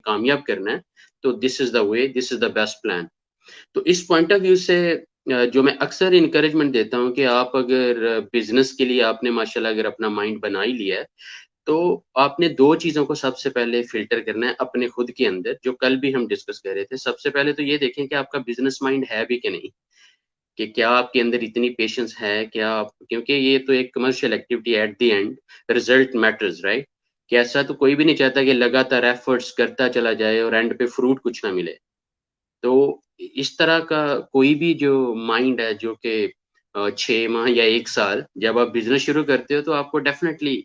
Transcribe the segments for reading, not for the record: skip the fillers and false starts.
कामयाब करना है तो this is the way, this is the best plan. तो इस पॉइंट ऑफ व्यू से जो मैं अक्सर इनकरेजमेंट देता हूँ कि आप अगर बिजनेस के लिए आपने माशाल्लाह अगर अपना माइंड बना ही लिया है तो आपने दो चीजों को सबसे पहले फिल्टर करना है अपने खुद के अंदर, जो कल भी हम डिस्कस कर रहे थे। सबसे पहले तो ये देखें कि आपका बिजनेस माइंड है भी कि नहीं, कि क्या आपके अंदर इतनी पेशेंस है, क्या आप, क्योंकि ये तो एक commercial activity, at the end result matters, right. कि ऐसा तो कोई भी नहीं चाहता कि लगातार एफर्ट्स करता चला जाए और एंड पे फ्रूट कुछ ना मिले। तो इस तरह का कोई भी जो माइंड है जो कि 6 माह या 1 साल जब आप बिजनेस शुरू करते हो तो आपको डेफिनेटली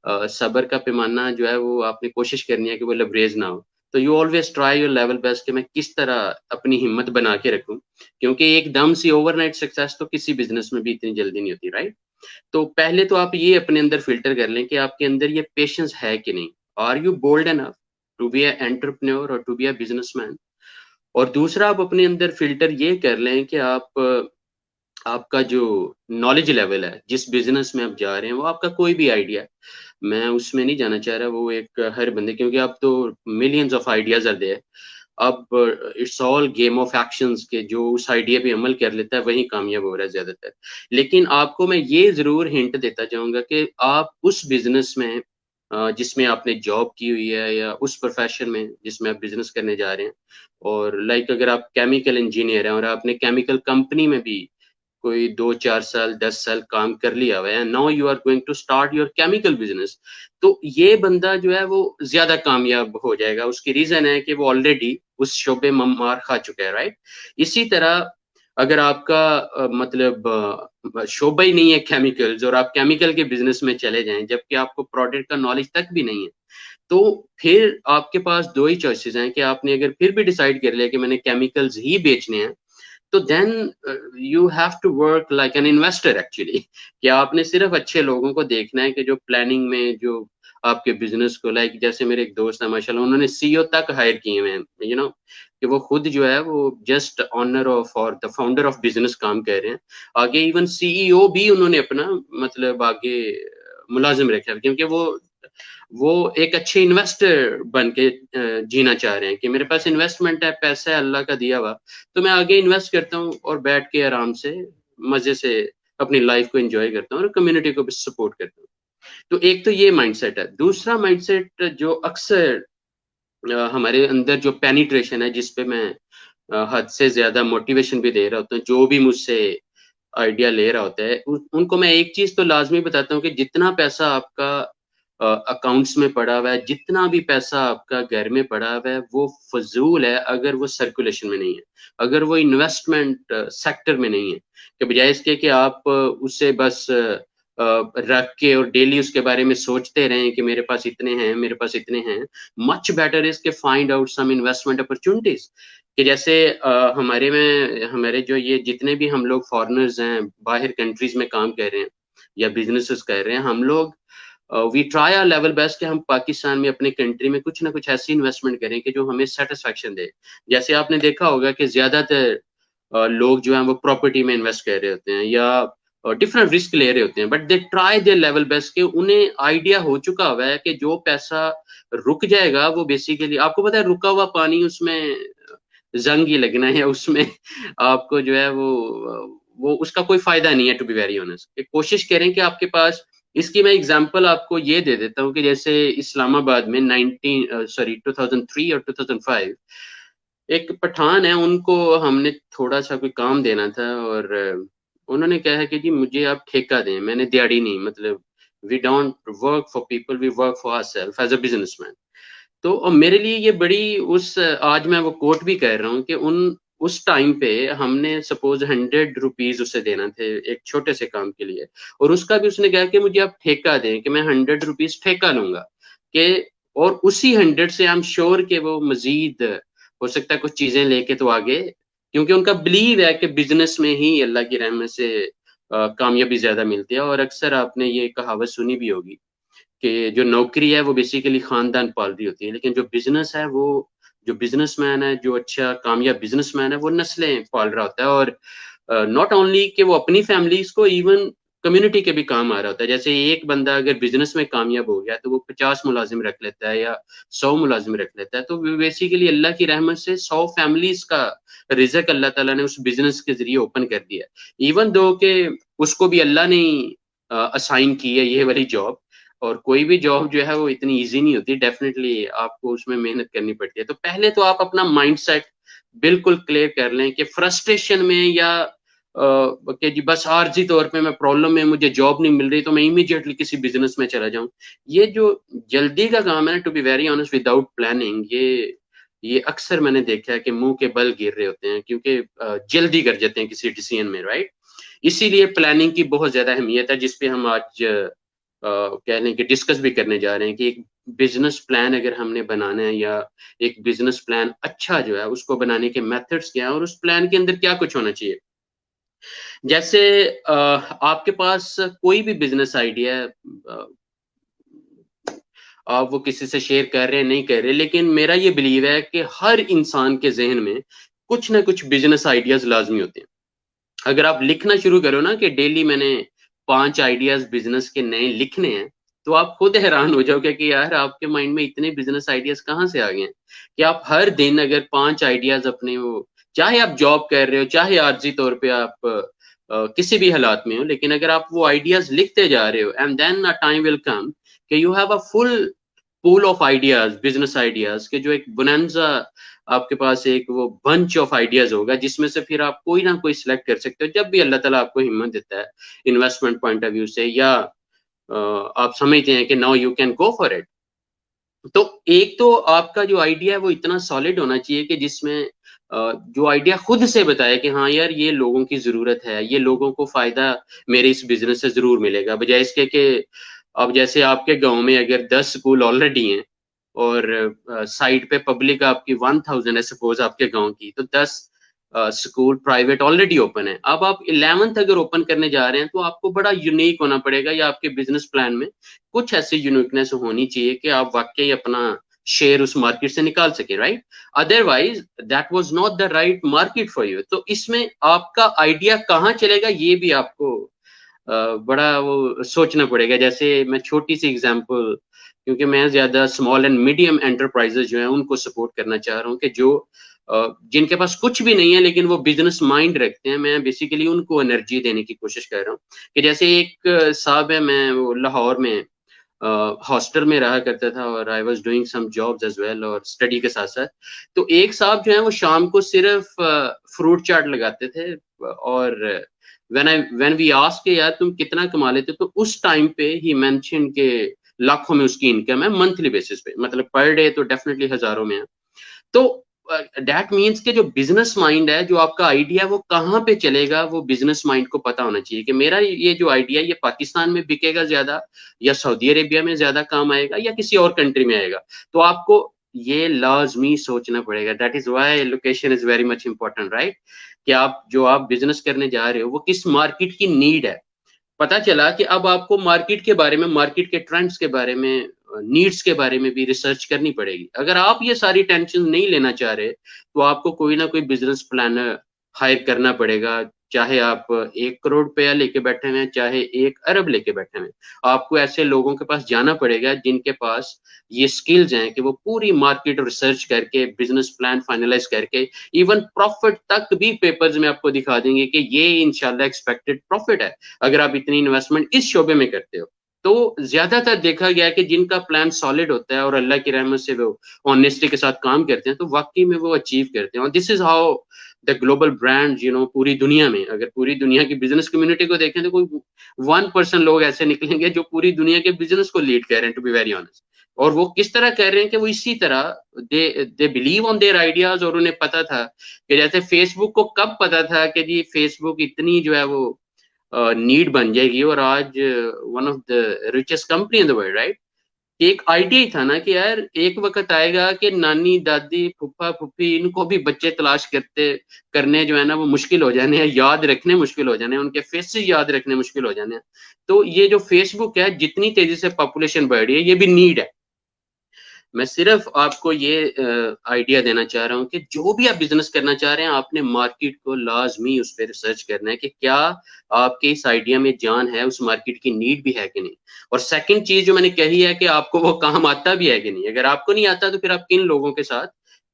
सब्र का पैमाना जो है वो आपने कोशिश करनी है कि वो लबरेज ना हो। तो you always try your level best कि मैं किस तरह अपनी हिम्मत बना के रखूं, क्योंकि एकदम से ओवरनाइट सक्सेस तो किसी बिजनेस में भी इतनी जल्दी नहीं होती, राइट। तो पहले तो आप ये अपने अंदर फिल्टर कर लें कि आपके अंदर ये पेशेंस है कि नहीं। Are you bold enough to be a entrepreneur और टू बी अ बिजनेसमैन। और दूसरा आप अपने अंदर फिल्टर ये कर लें कि आप आपका जो नॉलेज लेवल है जिस बिजनेस में आप जा रहे हैं, वो आपका कोई भी आइडिया है, मैं उसमें नहीं जाना चाह रहा, वो एक हर बंदे, क्योंकि अब तो millions of ideas are there. अब it's all game of actions के जो उस आइडिया पे अमल कर लेता है वही कामयाब हो रहा है ज्यादातर। लेकिन आपको मैं ये जरूर हिंट देता जाऊंगा कि आप उस बिजनेस में जिसमें आपने जॉब की हुई है या उस प्रोफेशन में जिसमें आप बिजनेस करने जा रहे हैं, और लाइक अगर आप केमिकल इंजीनियर हैं और आपने केमिकल कंपनी में भी कोई 2-4 साल 10 साल काम कर लिया हुआ है, now you are going to start your chemical business, तो ये बंदा जो है वो ज्यादा कामयाब हो जाएगा। उसकी रीजन है कि वो ऑलरेडी उस शोबे में मार खा चुका है, राइट। इसी तरह अगर आपका मतलब शोबा ही नहीं है केमिकल्स और आप केमिकल के बिजनेस में चले जाएं जबकि आपको प्रोडक्ट का नॉलेज तक भी नहीं है, तो फिर आपके पास दो ही चॉइसेस हैं कि आपने अगर फिर भी डिसाइड कर लिया कि मैंने केमिकल्स ही बेचने हैं, तो then you have to work like an investor actually. कि आपने सिर्फ अच्छे लोगों को देखना है कि जो प्लानिंग में जो आपके बिजनेस को, लाइक जैसे मेरे एक दोस्त है माशाल्लाह, उन्होंने सीईओ तक हायर किए हुए हैं, कि वो खुद जो है वो जस्ट ऑनर ऑफ और द फाउंडर ऑफ बिजनेस काम कर रहे हैं। आगे इवन सीईओ भी उन्होंने अपना मतलब आगे मुलाजिम रखा है, क्योंकि वो एक अच्छे इन्वेस्टर बन के जीना चाह रहे हैं कि मेरे पास इन्वेस्टमेंट है, पैसा है अल्लाह का दिया हुआ, तो मैं आगे इन्वेस्ट करता हूँ और बैठ के आराम से मजे से अपनी लाइफ को एंजॉय करता हूँ और कम्युनिटी को भी सपोर्ट करता हूँ। तो एक तो ये माइंडसेट है। दूसरा माइंडसेट जो अक्सर हमारे अंदर जो पेनिट्रेशन है, जिसपे मैं हद से ज्यादा मोटिवेशन भी दे रहा होता हूँ, जो भी मुझसे आइडिया ले रहा होता है उनको मैं एक चीज तो लाजमी बताता हूँ कि जितना पैसा आपका अकाउंट्स में पड़ा हुआ है, जितना भी पैसा आपका घर में पड़ा हुआ है, वो फजूल है अगर वो सर्कुलेशन में नहीं है, अगर वो इन्वेस्टमेंट सेक्टर में नहीं है। कि बजाय इसके कि आप उसे बस रख के और डेली उसके बारे में सोचते रहें कि मेरे पास इतने हैं, मेरे पास इतने हैं, मच बेटर इज के find out some investment opportunities. कि जैसे हमारे जो ये जितने भी हम लोग फॉरेनर्स हैं, बाहर कंट्रीज में काम कर रहे हैं या बिजनेसेस कर रहे हैं, हम लोग we try our level best कि हम पाकिस्तान में अपने कंट्री में कुछ ना कुछ ऐसी इन्वेस्टमेंट करें कि जो हमें सेटिस्फेक्शन दे। जैसे आपने देखा होगा कि ज्यादातर लोग जो हैं वो प्रॉपर्टी में इन्वेस्ट कर रहे होते हैं या डिफरेंट रिस्क ले रहे होते हैं, but they try their level best कि उन्हें आइडिया हो चुका हुआ है कि जो पैसा रुक जाएगा वो बेसिकली, आपको पता है, रुका हुआ पानी उसमें जंग ही लगना है उसमें आपको जो है वो उसका कोई फायदा नहीं है, टू बी वेरी ऑनेस्ट। कोशिश करें कि आपके पास, इसकी मैं एग्जांपल आपको ये दे देता हूँ कि जैसे इस्लामाबाद में 2003 और 2005 एक पठान है, उनको हमने थोड़ा सा कोई काम देना था और उन्होंने कहा है कि जी मुझे आप ठेका दें। मैंने दिहाड़ी नहीं, मतलब we don't work for people, we work for ourself as a businessman. तो मेरे लिए ये बड़ी उस आज मैं वो कोट भी कर रहा हूँ कि उस टाइम पे हमने सपोज 100 रुपीज उसे देना थे एक छोटे से काम के लिए, और उसका भी उसने कहा कि मुझे आप ठेका दें, कि मैं 100 रुपीज ठेका लूंगा। कि और उसी 100 से आई एम श्योर कि वो मजीद हो सकता है कुछ चीजें लेके तो आगे, क्योंकि उनका बिलीव है कि बिजनेस में ही अल्लाह की रहमत से कामयाबी ज्यादा मिलती है। और अक्सर आपने ये कहावत सुनी भी होगी कि जो नौकरी है वो बेसिकली खानदान पाल रही होती है, लेकिन जो बिजनेस है वो, जो बिजनेसमैन है, जो अच्छा कामयाब बिजनेसमैन है, वो नस्लें पाल रहा होता है। और नॉट ओनली कि वो अपनी फैमिलीज को, इवन कम्युनिटी के भी काम आ रहा होता है। जैसे एक बंदा अगर बिजनेस में कामयाब हो गया तो वो 50 मुलाजिम रख लेता है या 100 मुलाजिम रख लेता है। तो बेसिकली अल्लाह की रहमत से 100 फैमिलीज का रिज़्क अल्लाह ताला ने उस बिजनेस के ज़रिए ओपन कर दिया। इवन दो कि उसको भी अल्लाह ने असाइन की है ये वाली जॉब, और कोई भी जॉब जो है वो इतनी ईज़ी नहीं होती, डेफिनिटली आपको उसमें मेहनत करनी पड़ती है। तो पहले तो आप अपना माइंडसेट बिल्कुल क्लियर कर लें कि फ्रस्ट्रेशन में या कि जी बस आर्जी तौर पे मैं प्रॉब्लम में, मुझे जॉब नहीं मिल रही तो मैं इमीडिएटली किसी बिजनेस में चला जाऊं। ये जो जल्दी का काम है ना, to be very honest, without planning, ये अक्सर मैंने देखा है कि मुंह के बल गिर रहे होते हैं, क्योंकि जल्दी कर जाते हैं किसी डिसीजन में, राइट। इसीलिए प्लानिंग की बहुत ज्यादा अहमियत है, जिसपे हम आज कह लें कि डिस्कस भी करने जा रहे हैं कि एक बिजनेस प्लान अगर हमने बनाना है, या एक बिजनेस प्लान अच्छा जो है उसको बनाने के मेथड्स क्या है और उस प्लान के अंदर क्या कुछ होना चाहिए। जैसे आपके पास कोई भी बिजनेस आइडिया है, आप वो किसी से शेयर कर रहे हैं नहीं कर रहे, लेकिन मेरा ये बिलीव है कि हर इंसान के जहन में कुछ ना कुछ बिजनेस आइडियाज लाजमी होते हैं। अगर आप लिखना शुरू करो ना कि डेली मैंने 5 आइडियाज बिजनेस के नए लिखने हैं, तो आप खुद हैरान हो जाओगे कि यार आपके माइंड में इतने बिजनेस आइडियाज कहाँ से आ गए हैं। कि आप हर दिन अगर 5 आइडियाज अपने, वो चाहे आप जॉब कर रहे हो, चाहे आर्जी तौर पे आप किसी भी हालात में हो, लेकिन अगर आप वो आइडियाज लिखते जा रहे हो, and then a time will come कि you have a full pool of ideas, business ideas के, जो एक बोनांजा आपके पास एक वो बंच ऑफ आइडियाज होगा, जिसमें से फिर आप कोई ना कोई सिलेक्ट कर सकते हो जब भी अल्लाह ताला आपको हिम्मत देता है इन्वेस्टमेंट पॉइंट ऑफ व्यू से, या आप समझते हैं कि now you can go for it. तो एक तो आपका जो आइडिया है वो इतना सॉलिड होना चाहिए कि जिसमें जो आइडिया खुद से बताए कि हाँ यार ये लोगों की जरूरत है, ये लोगों को फायदा मेरे इस बिजनेस से जरूर मिलेगा, बजाय इसके कि अब जैसे आपके गांव में अगर 10 स्कूल ऑलरेडी हैं और साइड पे पब्लिक आपकी 1000 है सपोज आपके गांव की, तो 10 स्कूल प्राइवेट ऑलरेडी ओपन है। अब आप 11th अगर ओपन करने जा रहे हैं तो आपको बड़ा यूनिक होना पड़ेगा, या आपके बिजनेस प्लान में कुछ ऐसी यूनिकनेस होनी चाहिए कि आप वाकई अपना शेयर उस मार्केट से निकाल सके, right. Otherwise that was not the right market for you. तो इसमें आपका आइडिया कहाँ चलेगा ये भी आपको बड़ा वो सोचना पड़ेगा। जैसे मैं छोटी सी एग्जांपल, क्योंकि मैं ज्यादा स्मॉल एंड मीडियम एंटरप्राइजेज जो है उनको सपोर्ट करना चाह रहा हूँ, कि जो जिनके पास कुछ भी नहीं है लेकिन वो बिजनेस माइंड रखते हैं, मैं बेसिकली उनको एनर्जी देने की कोशिश कर रहा हूँ। कि जैसे एक साहब है, मैं वो लाहौर में हॉस्टल में रहा करता था, और I was doing some jobs as well, और स्टडी के साथ साथ। तो एक साहब जो है वो शाम को सिर्फ फ्रूट चाट लगाते थे, और व्हेन वी आस्क यार तुम कितना कमा लेते, तो उस टाइम पे ही मेंशन के लाखों में उसकी इनकम है मंथली बेसिस पे, मतलब पर डे तो डेफिनेटली हजारों में है। तो दैट मीन्स के जो बिजनेस माइंड है, जो आपका आइडिया वो कहाँ पे चलेगा, वो बिजनेस माइंड को पता होना चाहिए कि मेरा ये जो आइडिया ये पाकिस्तान में बिकेगा ज्यादा, या सऊदी अरेबिया में ज्यादा काम आएगा, या किसी और कंट्री में आएगा। तो आपको ये लाजमी सोचना पड़ेगा। That is why location is very much important, right. कि आप जो आप बिजनेस करने जा रहे हो वो किस मार्केट की नीड है। पता चला कि अब आपको मार्केट के बारे में, मार्केट के ट्रेंड्स के बारे में, नीड्स के बारे में भी रिसर्च करनी पड़ेगी। अगर आप ये सारी टेंशन नहीं लेना चाह रहे, तो आपको कोई ना कोई बिजनेस प्लानर हायर करना पड़ेगा, चाहे आप 1 करोड़ रुपया लेके बैठे हुए हैं, चाहे 1 अरब लेके बैठे हुए हैं। आपको ऐसे लोगों के पास जाना पड़ेगा जिनके पास ये स्किल्स हैं कि वो पूरी मार्केट रिसर्च करके बिजनेस प्लान फाइनलाइज करके इवन प्रॉफिट तक भी पेपर्स में आपको दिखा देंगे कि ये इंशाल्लाह एक्सपेक्टेड प्रॉफिट है अगर आप इतनी इन्वेस्टमेंट इस शोबे में करते हो। तो ज्यादातर देखा गया है कि जिनका प्लान सॉलिड होता है और अल्लाह की रहमत से वो ऑनेस्टी के साथ काम करते हैं, तो वाकई में वो अचीव करते हैं। और this is how the global brand, पूरी दुनिया में, अगर पूरी दुनिया की बिजनेस कम्युनिटी को देखें तो कोई 1% लोग ऐसे निकलेंगे जो पूरी दुनिया के बिजनेस को लीड कर रहे हैं, टू बी वेरी ऑनेस्ट। और वो किस तरह कर रहे हैं कि वो इसी तरह they believe on their ideas. और उन्हें पता था कि जैसे फेसबुक को कब पता था कि जी फेसबुक इतनी जो है वो नीड बन जाएगी, और आज one of the richest company in the world, right. एक आइडिया ही था ना कि यार एक वक्त आएगा कि नानी दादी फूफा फूफी इनको भी बच्चे तलाश करने जो है ना वो मुश्किल हो जाने हैं, याद रखने मुश्किल हो जाने हैं, उनके फेसेस याद रखने मुश्किल हो जाने हैं। तो ये जो फेसबुक है, जितनी तेजी से पॉपुलेशन बढ़ रही है, ये भी नीड है। मैं सिर्फ आपको ये आइडिया देना चाह रहा हूँ कि जो भी आप बिजनेस करना चाह रहे हैं, आपने मार्केट को लाजमी उस पर रिसर्च करना है कि क्या आपके इस आइडिया में जान है, उस मार्केट की नीड भी है कि नहीं। और सेकंड चीज जो मैंने कही है कि आपको वो काम आता भी है कि नहीं। अगर आपको नहीं आता तो फिर आप किन लोगों के साथ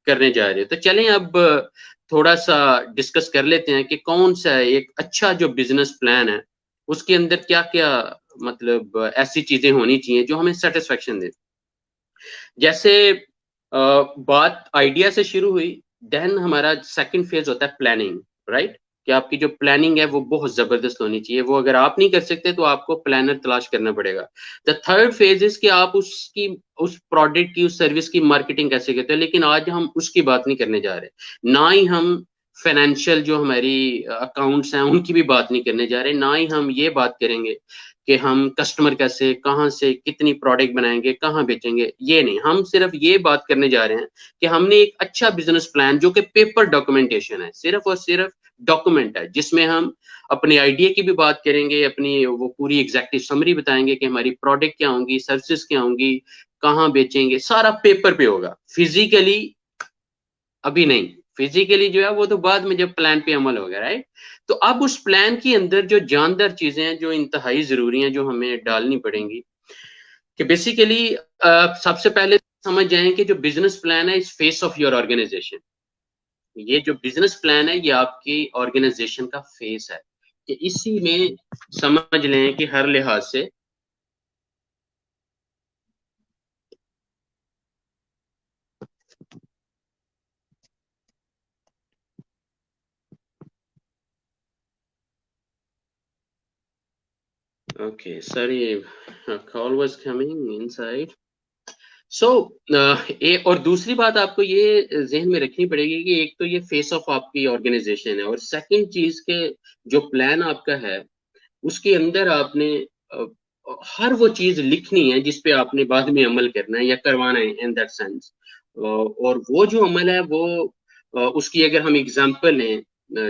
करने जा रहे हो। तो चलें अब थोड़ा सा डिस्कस कर लेते हैं कि कौन सा एक अच्छा जो बिजनेस प्लान है उसके अंदर क्या क्या मतलब ऐसी चीजें होनी चाहिए जो हमें सेटिस्फेक्शन दे। जैसे बात आइडिया से शुरू हुई, देन हमारा सेकंड फेज होता है प्लानिंग, राइट। कि आपकी जो प्लानिंग है वो बहुत जबरदस्त होनी चाहिए। वो अगर आप नहीं कर सकते तो आपको प्लानर तलाश करना पड़ेगा। द थर्ड फेज इज कि आप उसकी उस प्रोडक्ट की उस सर्विस की मार्केटिंग कैसे करते हैं। लेकिन आज हम उसकी बात नहीं करने जा रहे, ना ही हम फाइनेंशियल जो हमारी अकाउंट्स हैं उनकी भी बात नहीं करने जा रहे, ना ही हम ये बात करेंगे कि हम कस्टमर कैसे, कहाँ से, कितनी प्रोडक्ट बनाएंगे, कहाँ बेचेंगे। ये नहीं, हम सिर्फ ये बात करने जा रहे हैं कि हमने एक अच्छा बिजनेस प्लान जो कि पेपर डॉक्यूमेंटेशन है, सिर्फ और सिर्फ डॉक्यूमेंट है, जिसमें हम अपने आइडिया की भी बात करेंगे, अपनी वो पूरी एग्जैक्टिव समरी बताएंगे कि हमारी प्रोडक्ट क्या होंगी, सर्विसेज क्या होंगी, कहाँ बेचेंगे, सारा पेपर पे होगा, फिजिकली अभी नहीं। फिजिकली जो है वो तो बाद में जब प्लान पे अमल होगा, राइट। तो अब उस प्लान के अंदर जो जानदार चीजें हैं जो इंतहाई जरूरी हैं जो हमें डालनी पड़ेंगी, कि बेसिकली सबसे पहले समझ जाएं कि जो बिजनेस प्लान है इस फेस ऑफ योर ऑर्गेनाइजेशन। ये जो बिजनेस प्लान है ये आपकी ऑर्गेनाइजेशन का फेस है, कि इसी में समझ लें कि हर लिहाज से okay sorry, call was coming inside. So और दूसरी बात आपको ये जहन में रखनी पड़ेगी कि एक तो ये फेस ऑफ आपकी ऑर्गेनाइजेशन है, और सेकंड चीज के जो प्लान आपका है उसके अंदर आपने अ, हर वो चीज लिखनी है जिस पे आपने बाद में अमल करना है या करवाना है इन दैट सेंस। और वो जो अमल है वो उसकी अगर हम एग्जांपल लें,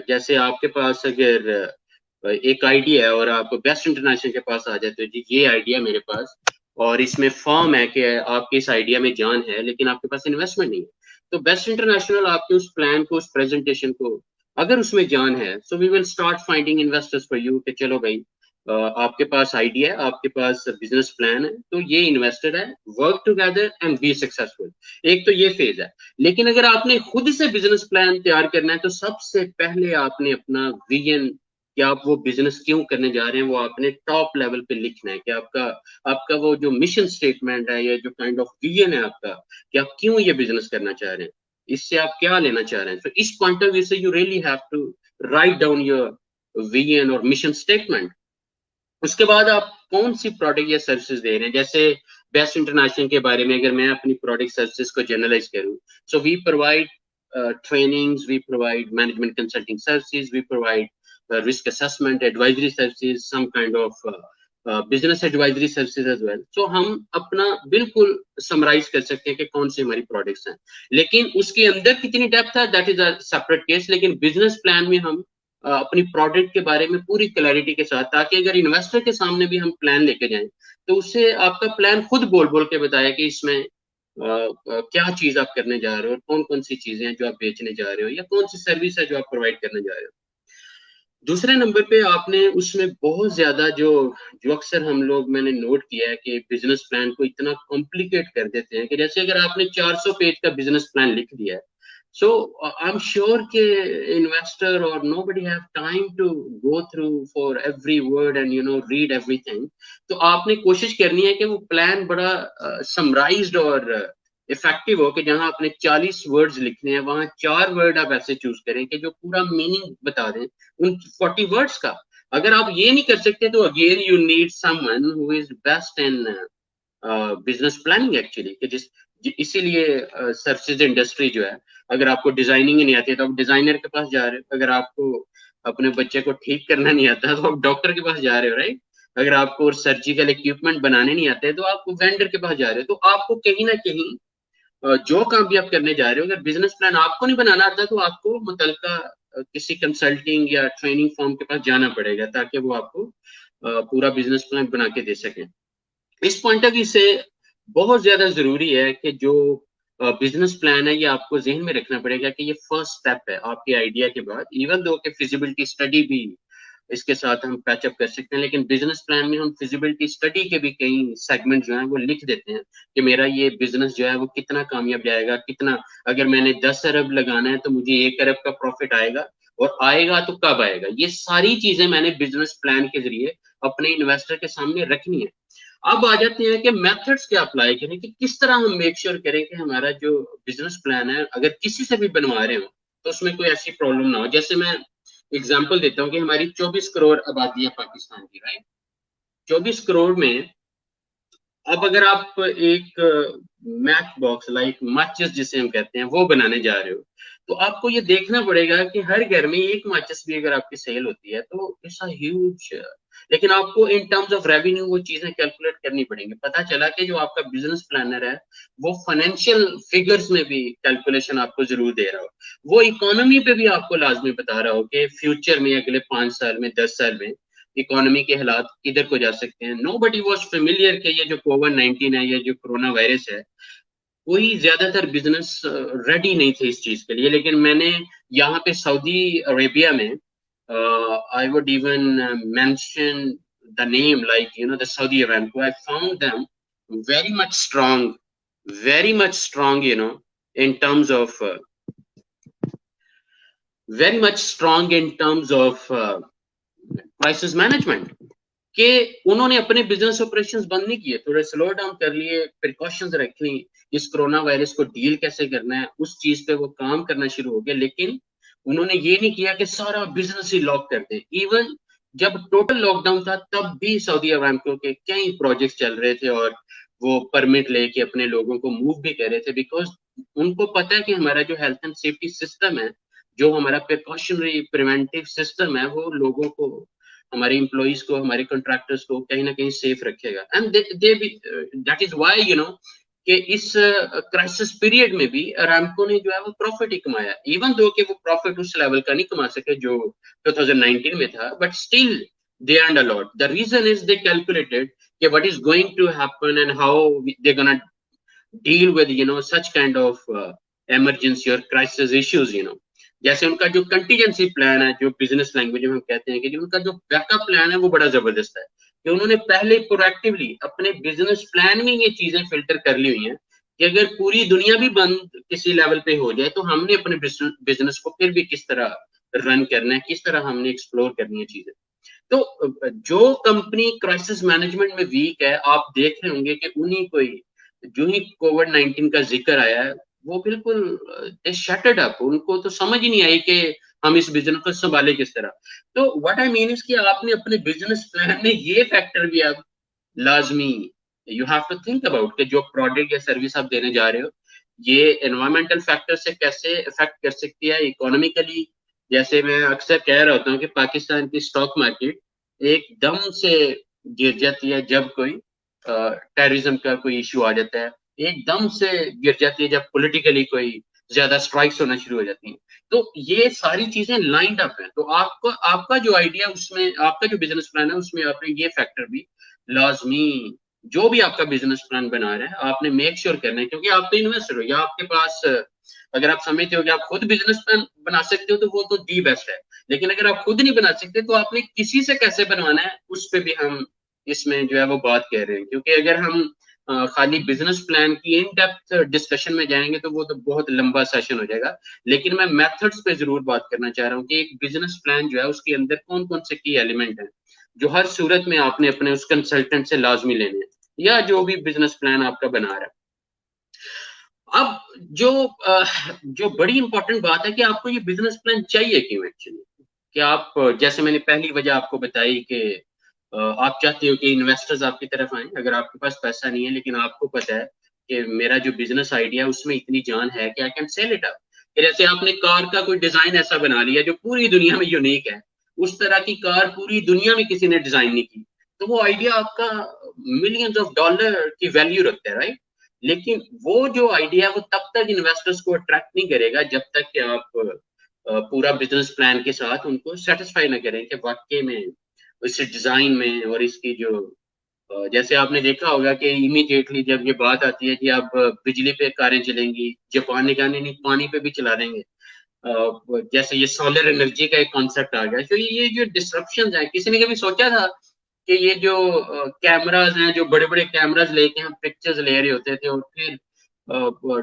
जैसे आपके पास अगर एक आइडिया है और आप बेस्ट इंटरनेशनल के पास आ जाते हो, जी ये आइडिया मेरे पास, और इसमें फॉर्म है कि आपके इस आइडिया में जान है लेकिन आपके पास इन्वेस्टमेंट नहीं है। तो बेस्ट इंटरनेशनल आपके उस प्लान को, उस प्रेजेंटेशन को, अगर उसमें जान है, so we will start finding investors for you, कि चलो भाई आपके पास आइडिया है, आपके पास बिजनेस प्लान है, तो ये इन्वेस्टर है, work together and be successful. एक तो ये फेज है। लेकिन अगर आपने खुद से बिजनेस प्लान तैयार करना है तो सबसे पहले आपने अपना विजन, कि आप वो बिजनेस क्यों करने जा रहे हैं, वो आपने टॉप लेवल पे लिखना है। कि आपका आपका वो जो मिशन स्टेटमेंट है या जो काइंड ऑफ विजन है आपका, कि आप क्यों ये बिजनेस करना चाह रहे हैं, इससे आप क्या लेना चाह रहे हैं। तो इस पॉइंट ऑफ व्यू से you really have to write down your vision और मिशन स्टेटमेंट। उसके बाद आप कौन सी प्रोडक्ट या सर्विसेज दे रहे हैं। जैसे बेस्ट इंटरनेशनल के बारे में अगर मैं अपनी प्रोडक्ट सर्विसेज को जनरलाइज करूं, so we provide trainings, we provide management consulting services, we provide risk assessment, advisory services, some kind of business advisory services as well. So हम अपना बिल्कुल समराइज कर सकते हैं कि कौन सी हमारी प्रोडक्ट्स हैं। लेकिन उसके अंदर कितनी डेप्थ है that is a separate case. लेकिन बिजनेस प्लान में हम अपनी प्रोडक्ट के बारे में पूरी क्लैरिटी के साथ, ताकि अगर इन्वेस्टर के सामने भी हम प्लान लेके जाएं तो उससे आपका प्लान खुद बोल बोल के बताया कि इसमें क्या चीज आप करने जा रहे हो, और कौन कौन सी चीजें हैं जो आप बेचने जा रहे हो, या कौन सी सर्विस है जो आप प्रोवाइड करने जा रहे हो। दूसरे नंबर पे आपने उसमें बहुत ज्यादा जो जो अक्सर हम लोग, मैंने नोट किया है कि बिजनेस प्लान को इतना कॉम्प्लिकेट कर देते हैं, कि जैसे अगर आपने 400 पेज का बिजनेस प्लान लिख दिया है, so I'm sure कि investor or nobody have time to go through for every word and read everything। तो आपने कोशिश करनी है कि वो प्लान बड़ा समराइज्ड और इफेक्टिव हो, कि जहां आपने 40 वर्ड्स लिखने हैं वहां 4 वर्ड आप ऐसे चूज करें कि जो पूरा मीनिंग बता दें उन 40 वर्ड्स का। अगर आप ये नहीं कर सकते तो again you need someone who is best in business planning actually, कि जिस इसीलिए सर्विसेज इंडस्ट्री जो है, अगर आपको डिजाइनिंग ही नहीं आती है तो आप डिजाइनर के पास जा रहे हो, अगर आपको अपने बच्चे को ठीक करना नहीं आता तो आप डॉक्टर के पास जा रहे हो, राइट। अगर आपको सर्जिकल इक्विपमेंट बनाने नहीं आते तो आप वेंडर के पास जा रहे हो। तो आपको कहीं ना कहीं जो काम भी आप करने जा रहे हो, अगर बिजनेस प्लान आपको नहीं बनाना आता तो आपको मुतलका किसी कंसल्टिंग या ट्रेनिंग फर्म के पास जाना पड़ेगा, ताकि वो आपको पूरा बिजनेस प्लान बना के दे सके। इस पॉइंट ऑफ व्यू से बहुत ज्यादा जरूरी है कि जो बिजनेस प्लान है ये आपको जहन में रखना पड़ेगा कि ये फर्स्ट स्टेप है आपके आइडिया के बाद। इवन दो कि फिजिबिलिटी स्टडी भी इसके साथ हम पैचअप कर सकते हैं, लेकिन बिजनेस प्लान में हम फिजिबिलिटी स्टडी के भी कई सेगमेंट जो है वो लिख देते हैं कि मेरा ये बिजनेस जो है वो कितना कामयाब जाएगा, कितना, अगर मैंने 10 अरब लगाना है तो मुझे 1 अरब का प्रॉफिट आएगा, और आएगा तो कब आएगा। ये सारी चीजें मैंने बिजनेस प्लान के जरिए अपने इन्वेस्टर के सामने रखनी है। अब आ जाते हैं कि मेथड्स क्या अप्लाई करें, कि किस तरह हम मेक श्योर करें कि हमारा जो बिजनेस प्लान है अगर किसी से भी बनवा रहे हो तो उसमें कोई ऐसी प्रॉब्लम ना हो। जैसे मैं एग्जांपल देता हूँ कि हमारी 24 करोड़ आबादी है पाकिस्तान की, राइट। 24 करोड़ में अब अगर आप एक मैच बॉक्स लाइक माचिस जिसे हम कहते हैं वो बनाने जा रहे हो, तो आपको ये देखना पड़ेगा कि हर घर में एक माचिस भी अगर आपकी सेल होती है तो इट्स अ ह्यूज, लेकिन आपको इन टर्म्स ऑफ रेवेन्यू वो चीजें कैलकुलेट करनी पड़ेंगी। पता चला कि जो आपका बिजनेस प्लानर है वो फाइनेंशियल फिगर्स में भी कैलकुलेशन आपको जरूर दे रहा हो, वो इकोनॉमी पे भी आपको लाजमी बता रहा हो कि फ्यूचर में अगले 5 साल में 10 साल में इकोनॉमी के हालात किधर को जा सकते हैं। नो बडी वॉज फेमिलियर के ये जो कोविड-19 है, ये जो कोरोना वायरस है, कोई ज्यादातर बिजनेस रेडी नहीं थे इस चीज के लिए। लेकिन मैंने यहाँ पे सऊदी अरेबिया में I would even mention the name like the Saudi Aramco, I found them very much strong, very much strong, in terms of very much strong in terms of crisis management, कि उन्होंने अपने business operations बंद नहीं किए, थोड़े slow down कर लिए, precautions रख ली, इस कोरोना वायरस को डील कैसे करना है उस चीज पे वो काम करना शुरू हो गया। लेकिन उन्होंने ये नहीं किया कि सारा बिजनेस ही लॉक कर दे। इवन जब टोटल लॉकडाउन था तब भी सऊदी अरामको के कई प्रोजेक्ट्स चल रहे थे और वो परमिट लेके अपने लोगों को मूव भी कर रहे थे, बिकॉज उनको पता है कि हमारा जो हेल्थ एंड सेफ्टी सिस्टम है, जो हमारा प्रिकॉशनरी प्रिवेंटिव सिस्टम है, वो लोगों को, हमारे इम्प्लॉइज को, हमारे कॉन्ट्रैक्टर्स को कहीं ना कहीं सेफ रखेगा। एंड दे भी, दैट इज व्हाई कि इस क्राइसिस पीरियड में भी अरामको ने जो है वो प्रॉफिट ही कमाया, इवन दो कि वो प्रॉफिट उस लेवल का नहीं कमा सके जो 2019 में था, but still they earned a lot. The reason is they calculated what is going to happen and how they're gonna deal with such kind of emergency or crisis issues. जैसे उनका जो कंटीजेंसी प्लान है, जो business language में हम कहते हैं कि जो उनका जो बैकअप प्लान है वो बड़ा जबरदस्त है, कि उन्होंने पहले प्रोएक्टिवली अपने बिजनेस प्लान में ये चीजें फिल्टर कर ली हुई हैं कि अगर पूरी दुनिया भी बंद किसी लेवल पे हो जाए तो हमने अपने बिजनेस को फिर भी किस तरह रन करना है, किस तरह हमने एक्सप्लोर करनी है चीजें। तो जो कंपनी क्राइसिस मैनेजमेंट में वीक है, आप देख रहे होंगे कि उन्हीं को ही, जो ही कोविड-19 का जिक्र आया है, वो बिल्कुल दे शटड अप, उनको तो समझ ही नहीं आई कि हम इस बिजनेस को संभाले किस तरह। तो व्हाट आई मीन इज कि आपने अपने बिजनेस प्लान में ये फैक्टर भी आप लाजमी, you have to think about कि जो प्रोडक्ट या सर्विस आप देने जा रहे हो ये एनवायरमेंटल फैक्टर से कैसे इफेक्ट कर सकती है, इकोनॉमिकली। जैसे मैं अक्सर कह रहा होता हूँ कि पाकिस्तान की स्टॉक मार्केट एकदम से गिर जाती है जब कोई टेररिज्म का कोई इशू आ जाता है, एकदम से गिर जाती है जब पॉलिटिकली कोई ज्यादा स्ट्राइक्स होना शुरू हो जाती हैं। तो ये सारी चीजें लाइंड अप है। तो आपको, आपका जो आइडिया, उसमें आपका जो बिजनेस प्लान है उसमें आपने ये फैक्टर भी लाजमी, जो भी आपका बिजनेस प्लान बना रहे हैं आपने मेक श्योर करना है, क्योंकि आप तो इन्वेस्टर हो या आपके पास, अगर आप समझते हो कि आप खुद बिजनेस प्लान बना सकते हो तो वो तो दी बेस्ट है, लेकिन अगर आप खुद नहीं बना सकते तो आपने किसी से कैसे बनवाना है उस पर भी हम इसमें जो है वो बात कह रहे हैं। क्योंकि अगर हम खाली बिजनेस प्लान की इन डेप्थ डिस्कशन में जाएंगे तो वो तो बहुत लंबा सेशन हो जाएगा, लेकिन मैं मेथड्स पे जरूर बात करना चाह रहा हूँ कि एक बिजनेस प्लान जो है उसके अंदर कौन कौन से की एलिमेंट हैं जो हर सूरत में आपने अपने उस कंसल्टेंट से लाजमी लेने हैं, या जो भी बिजनेस प्लान आपका बना रहा है। अब जो बड़ी इंपॉर्टेंट बात है कि आपको ये बिजनेस प्लान चाहिए क्यों एक्चुअली, कि आप, जैसे मैंने पहली वजह आपको बताई कि आप चाहते हो कि इन्वेस्टर्स आपकी तरफ आए, अगर आपके पास पैसा नहीं है लेकिन आपको पता है कि मेरा जो बिजनेस आइडिया है उसमें इतनी जान है कि I can sell it up. जैसे आपने कार का कोई डिजाइन ऐसा बना लिया जो पूरी दुनिया में यूनिक है, उस तरह की कार पूरी दुनिया में किसी ने डिजाइन नहीं की, तो वो आइडिया आपका मिलियंस ऑफ डॉलर की वैल्यू रखता है, राइट। लेकिन वो जो आइडिया वो तब तक इन्वेस्टर्स को अट्रैक्ट नहीं करेगा जब तक कि आप पूरा बिजनेस प्लान के साथ उनको सेटिस्फाई ना करें कि वाकई में इस डिजाइन में और इसकी जो जैसे आपने देखा होगा कि इमीडिएटली जब ये बात आती है कि अब बिजली पे कारें चलेंगी, जापान ने कहा नहीं नहीं पानी पे भी चला देंगे। जैसे ये सोलर एनर्जी का एक कॉन्सेप्ट आ गया, तो ये जो डिस्ट्रप्शन है, किसी ने कभी सोचा था कि ये जो कैमराज हैं, जो बड़े बड़े कैमराज लेके हम पिक्चर्स ले रहे होते थे और फिर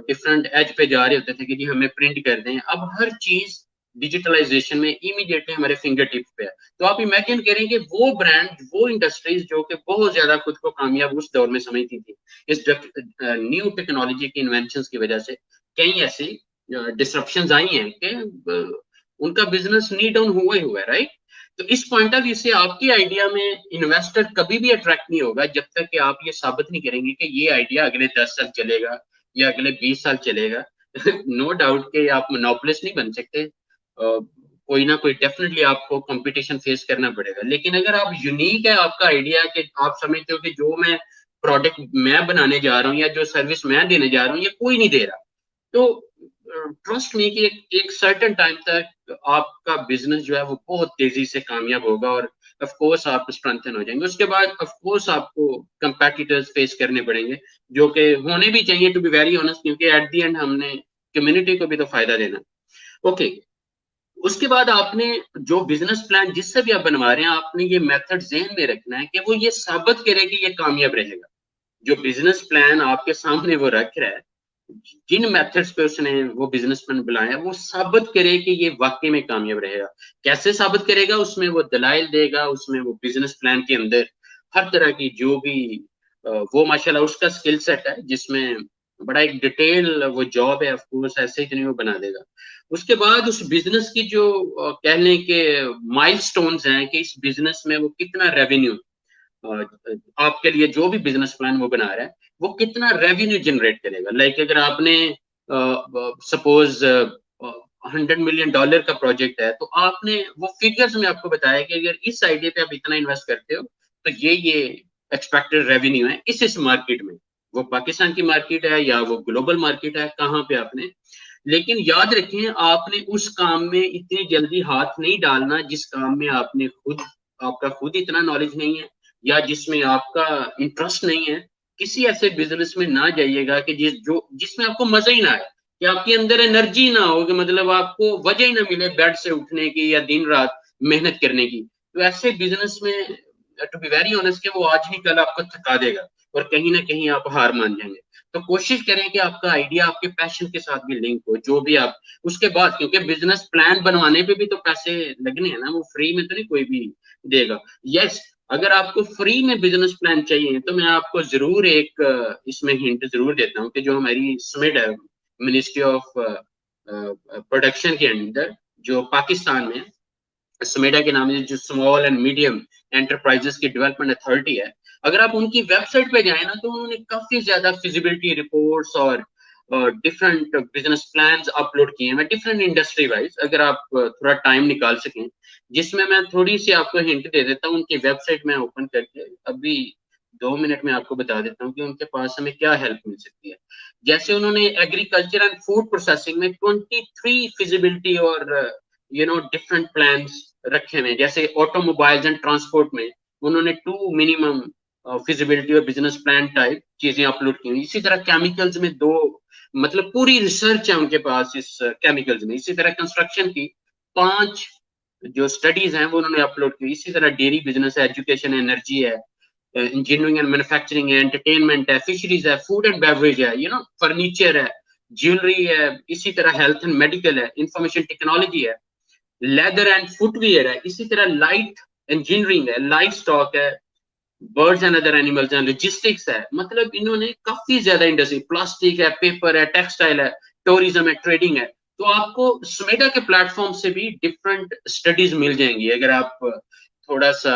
डिफरेंट एज पे जा रहे होते थे कि जी हमें प्रिंट कर दें, अब हर चीज डिजिटलाइजेशन में इमीडिएटली हमारे फिंगर टिप्स पे है। तो आप इमेजिन करें कि वो ब्रांड, वो इंडस्ट्रीज जो कि बहुत ज्यादा खुद को कामयाब उस दौर में समझती थी, इस न्यू टेक्नोलॉजी की इन्वेंशन की वजह से कई ऐसी डिसरप्शन आई हैं कि उनका बिजनेस नी डाउन हुआ ही हुआ है, राइट। तो इस पॉइंट ऑफ व्यू से आपकी आइडिया में इन्वेस्टर कभी भी अट्रैक्ट नहीं होगा जब तक कि आप ये साबित नहीं करेंगे कि ये आइडिया अगले 10 साल चलेगा या अगले 20 साल चलेगा। नो डाउट कि आप मोनोपोलिस्ट नहीं बन सकते, कोई ना कोई डेफिनेटली आपको कंपटीशन फेस करना पड़ेगा। लेकिन अगर आप यूनिक है आपका आइडिया, कि आप समझते हो कि जो मैं प्रोडक्ट मैं बनाने जा रहा हूँ या जो सर्विस मैं देने जा रहा हूँ ये कोई नहीं दे रहा, तो ट्रस्ट मी कि एक सर्टेन टाइम तक आपका बिजनेस जो है वो बहुत तेजी से कामयाब होगा और ऑफ कोर्स आप स्ट्रेंथन हो जाएंगे। उसके बाद ऑफ कोर्स आपको कंपेटिटर्स फेस करने पड़ेंगे, जो कि होने भी चाहिए टू बी वेरी ऑनेस्ट, क्योंकि एट द एंड हमने कम्युनिटी को भी तो फायदा देना। ओके, उसके बाद आपने जो बिजनेस प्लान जिससे भी आप बनवा रहे हैं, आपने ये मेथड ज़हन में रखना है कि वो ये साबित करे कि ये कामयाब रहेगा। जो बिजनेस प्लान आपके सामने वो रख रहा है, जिन मेथड्स पे उसने वो बिजनेस प्लान बनाया, वो साबित करे कि ये वाकई में कामयाब रहेगा। कैसे साबित करेगा, उसमें वो दलाइल देगा, उसमें वो बिजनेस प्लान के अंदर हर तरह की जो भी वो माशाल्लाह उसका स्किल सेट है, जिसमें बड़ा एक डिटेल वो जॉब है, ऑफ कोर्स ऐसे ही तो नहीं वो बना देगा। उसके बाद उस बिजनेस की जो कह लें कि माइलस्टोन्स हैं कि इस बिजनेस में वो कितना रेवेन्यू, आपके लिए जो भी बिजनेस प्लान वो बना रहा है वो कितना रेवेन्यू जनरेट करेगा। लाइक अगर आपने सपोज $100 million का प्रोजेक्ट है, तो आपने वो फिगर्स में आपको बताया कि अगर इस आइडिया पे आप इतना इन्वेस्ट करते हो तो ये एक्सपेक्टेड रेवेन्यू है इस मार्केट में। वो पाकिस्तान की मार्केट है या वो ग्लोबल मार्केट है, कहाँ पे आपने। लेकिन याद रखें आपने उस काम में इतनी जल्दी हाथ नहीं डालना जिस काम में आपने खुद, आपका खुद इतना नॉलेज नहीं है या जिसमें आपका इंटरेस्ट नहीं है। किसी ऐसे बिजनेस में ना जाइएगा कि जिसमें आपको मजा ही ना आए, कि आपके अंदर एनर्जी ना हो, कि मतलब आपको वजह ही ना मिले बेड से उठने की या दिन रात मेहनत करने की। तो ऐसे बिजनेस में टू बी वेरी ऑनेस्ट कि वो आज ही कल आपको थका देगा और कहीं ना कहीं आप हार मान जाएंगे। तो कोशिश करें कि आपका आइडिया आपके पैशन के साथ भी लिंक हो, जो भी आप उसके बाद, क्योंकि बिजनेस प्लान बनवाने पे भी तो पैसे लगने हैं ना, वो फ्री में तो नहीं कोई भी देगा। यस, अगर आपको फ्री में बिजनेस प्लान चाहिए तो मैं आपको जरूर एक इसमें हिंट जरूर देता हूँ कि जो हमारी SMID है, मिनिस्ट्री ऑफ प्रोडक्शन के अंदर जो पाकिस्तान में SMIDA के नाम से जो स्मॉल एंड मीडियम एंटरप्राइजेस की डेवलपमेंट अथॉरिटी है, अगर आप उनकी वेबसाइट पे जाए ना तो उन्होंने काफी ज्यादा फिजिबिलिटी रिपोर्ट्स और डिफरेंट बिजनेस प्लान्स अपलोड किए हैं डिफरेंट इंडस्ट्री वाइज। अगर आप थोड़ा टाइम निकाल सकें, जिसमें मैं थोड़ी सी आपको हिंट दे देता हूँ, उनकी वेबसाइट में ओपन करके अभी 2 मिनट में आपको बता देता हूँ कि उनके पास हमें क्या हेल्प मिल सकती है। जैसे उन्होंने एग्रीकल्चर एंड फूड प्रोसेसिंग में 23 फिजिबिलिटी और डिफरेंट प्लान्स रखे हुए हैं। जैसे ऑटोमोबाइल्स एंड ट्रांसपोर्ट में उन्होंने 2 मिनिमम फिजिबिलिटी और बिजनेस प्लान टाइप चीजें अपलोड की हुई। इसी तरह केमिकल्स में 2, मतलब पूरी रिसर्च है उनके पास इस केमिकल्स में। इसी तरह कंस्ट्रक्शन की 5 जो स्टडीज हैं वो उन्होंने अपलोड की। इसी तरह डेयरी बिजनेस है, एजुकेशन, एनर्जी है, इंजीनियरिंग एंड मैन्युफैक्चरिंग है, एंटरटेनमेंट है, फिशरीज है, फूड एंड बेवरेज है, फर्नीचर है, ज्वेलरी है, इसी तरह हेल्थ एंड मेडिकल है, इंफॉर्मेशन टेक्नोलॉजी है, लेदर एंड फुटवियर है, इसी तरह लाइट इंजीनियरिंग है, लाइफ स्टॉक है, बर्ड्स एंड अदर एनिमल्स हैं, लॉजिस्टिक्स है। मतलब इन्होंने काफी ज्यादा इंडस्ट्री, प्लास्टिक है, पेपर है, टेक्सटाइल है, टूरिज्म है, ट्रेडिंग है। तो आपको SMIDA के प्लेटफॉर्म से भी डिफरेंट स्टडीज मिल जाएंगी अगर आप थोड़ा सा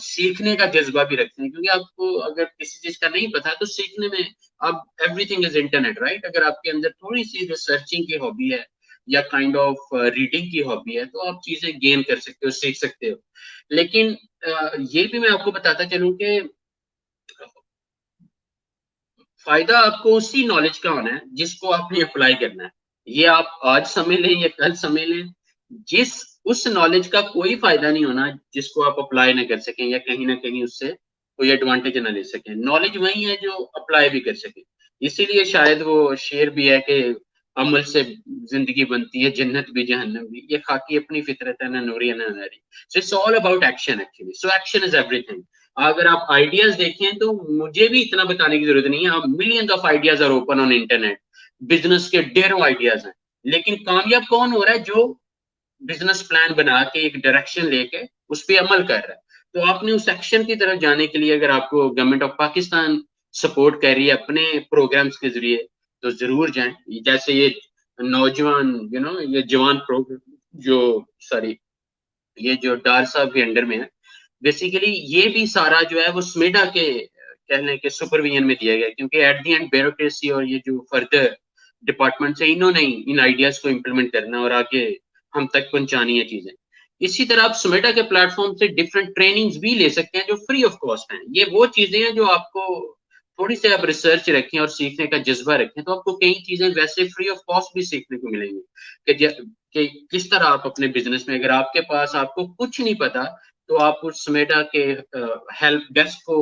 सीखने का जज्बा भी रखते हैं, क्योंकि आपको अगर किसी चीज का नहीं पता तो सीखने में, अब एवरीथिंग इज इंटरनेट, राइट। अगर आपके अंदर थोड़ी सी रिसर्चिंग की हॉबी है या काइंड ऑफ रीडिंग की हॉबी है तो आप चीजें गेन कर सकते हो, सीख सकते हो। लेकिन ये भी मैं आपको बताता चलूं कि फायदा आपको उसी नॉलेज का होना है जिसको आपने अप्लाई करना है। ये आप आज समझ लें या कल समझ लें, जिस उस नॉलेज का कोई फायदा नहीं होना जिसको आप अप्लाई ना कर सकें या कहीं ना कहीं उससे कोई एडवांटेज ना ले सके। नॉलेज वही है जो अप्लाई भी कर सके। इसीलिए शायद वो शेर भी है कि अमल से जिंदगी बनती है, जन्नत भी जहन्नम भी, ये खाकी अपनी फितरत है, ना नूरी है ना नारी। So it's all about action actually. So action is everything. अगर आप आइडियाज देखें तो मुझे भी इतना बताने की जरूरत नहीं है, millions of ideas are open on internet. Business के ढेरों आइडियाज हैं, लेकिन कामयाब कौन हो रहा है? जो बिजनेस प्लान बना के एक डायरेक्शन लेके उस पर अमल कर रहा है। तो आपने उस एक्शन की तरफ जाने के लिए अगर आपको गवर्नमेंट ऑफ पाकिस्तान सपोर्ट कर रही है अपने प्रोग्राम्स के जरिए, तो जरूर जाएं। जैसे ये नौजवान ये जवान प्रोग्राम, जो सॉरी ये जो डार साहब के अंडर में है, बेसिकली ये भी सारा जो है वो स्मेडा के कहने के सुपरविजन में दिया गया, क्योंकि एट दी एंड ब्यूरोक्रेसी और ये जो फर्दर डिपार्टमेंट है, इन्होंने इन आइडियाज को इम्प्लीमेंट करना और आगे हम तक पहुंचानी है चीजें। इसी तरह आप स्मेटा के प्लेटफॉर्म से डिफरेंट ट्रेनिंग्स भी ले सकते हैं जो फ्री ऑफ कॉस्ट हैं। ये वो चीजें हैं जो आपको थोड़ी सी आप रिसर्च रखें और सीखने का जज्बा रखें, तो आपको कई चीजें वैसे फ्री ऑफ कॉस्ट भी सीखने को मिलेंगी कि किस तरह आप अपने बिजनेस में, अगर आपके पास आपको कुछ नहीं पता, तो आप उस स्मेटा के हेल्प डेस्क को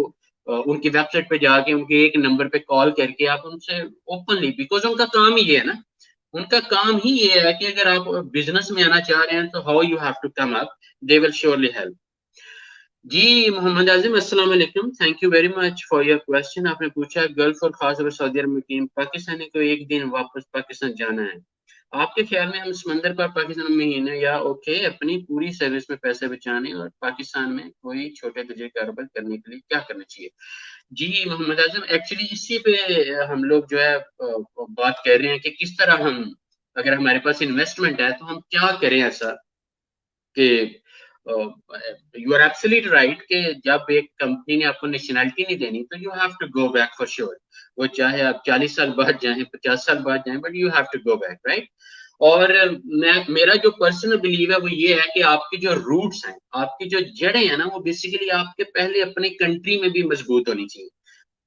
उनकी वेबसाइट पे जाके उनके एक नंबर पे कॉल करके आप उनसे ओपनली, बिकॉज उनका काम ही ये है ना, उनका काम ही ये है कि अगर आप बिजनेस में आना चाह रहे हैं तो how you have to come up, they will surely help. जी मोहम्मद आजिम, अस्सलाम वालेकुम, thank you very much for your question. आपने पूछा गल्फ और खासतौर सऊदी अरब में टीम पाकिस्तानी को एक दिन वापस पाकिस्तान जाना है, आपके ख्याल में हम समंदर पर पाकिस्तान महीने या ओके अपनी पूरी सर्विस में पैसे बचाने और पाकिस्तान में कोई छोटे तजे कारोबार करने के लिए क्या करना चाहिए? जी मोहम्मद आजम, एक्चुअली इसी पे हम लोग जो है बात कर रहे हैं कि किस तरह हम, अगर हमारे पास इन्वेस्टमेंट है तो हम क्या करें ऐसा कि यू आर एब्सोल्युटली राइट कि जब एक कंपनी ने आपको नेशनैलिटी नहीं देनी तो you have to go back for sure. वो चाहे आप 40 साल बाद जाएं, 50 साल बाद जाएं, but you have to go back, right? और मैं, मेरा जो पर्सनल बिलीव है वो ये है कि आपकी जो रूट्स हैं, आपकी जो जड़ें हैं ना, वो बेसिकली आपके पहले अपने कंट्री में भी मजबूत होनी चाहिए।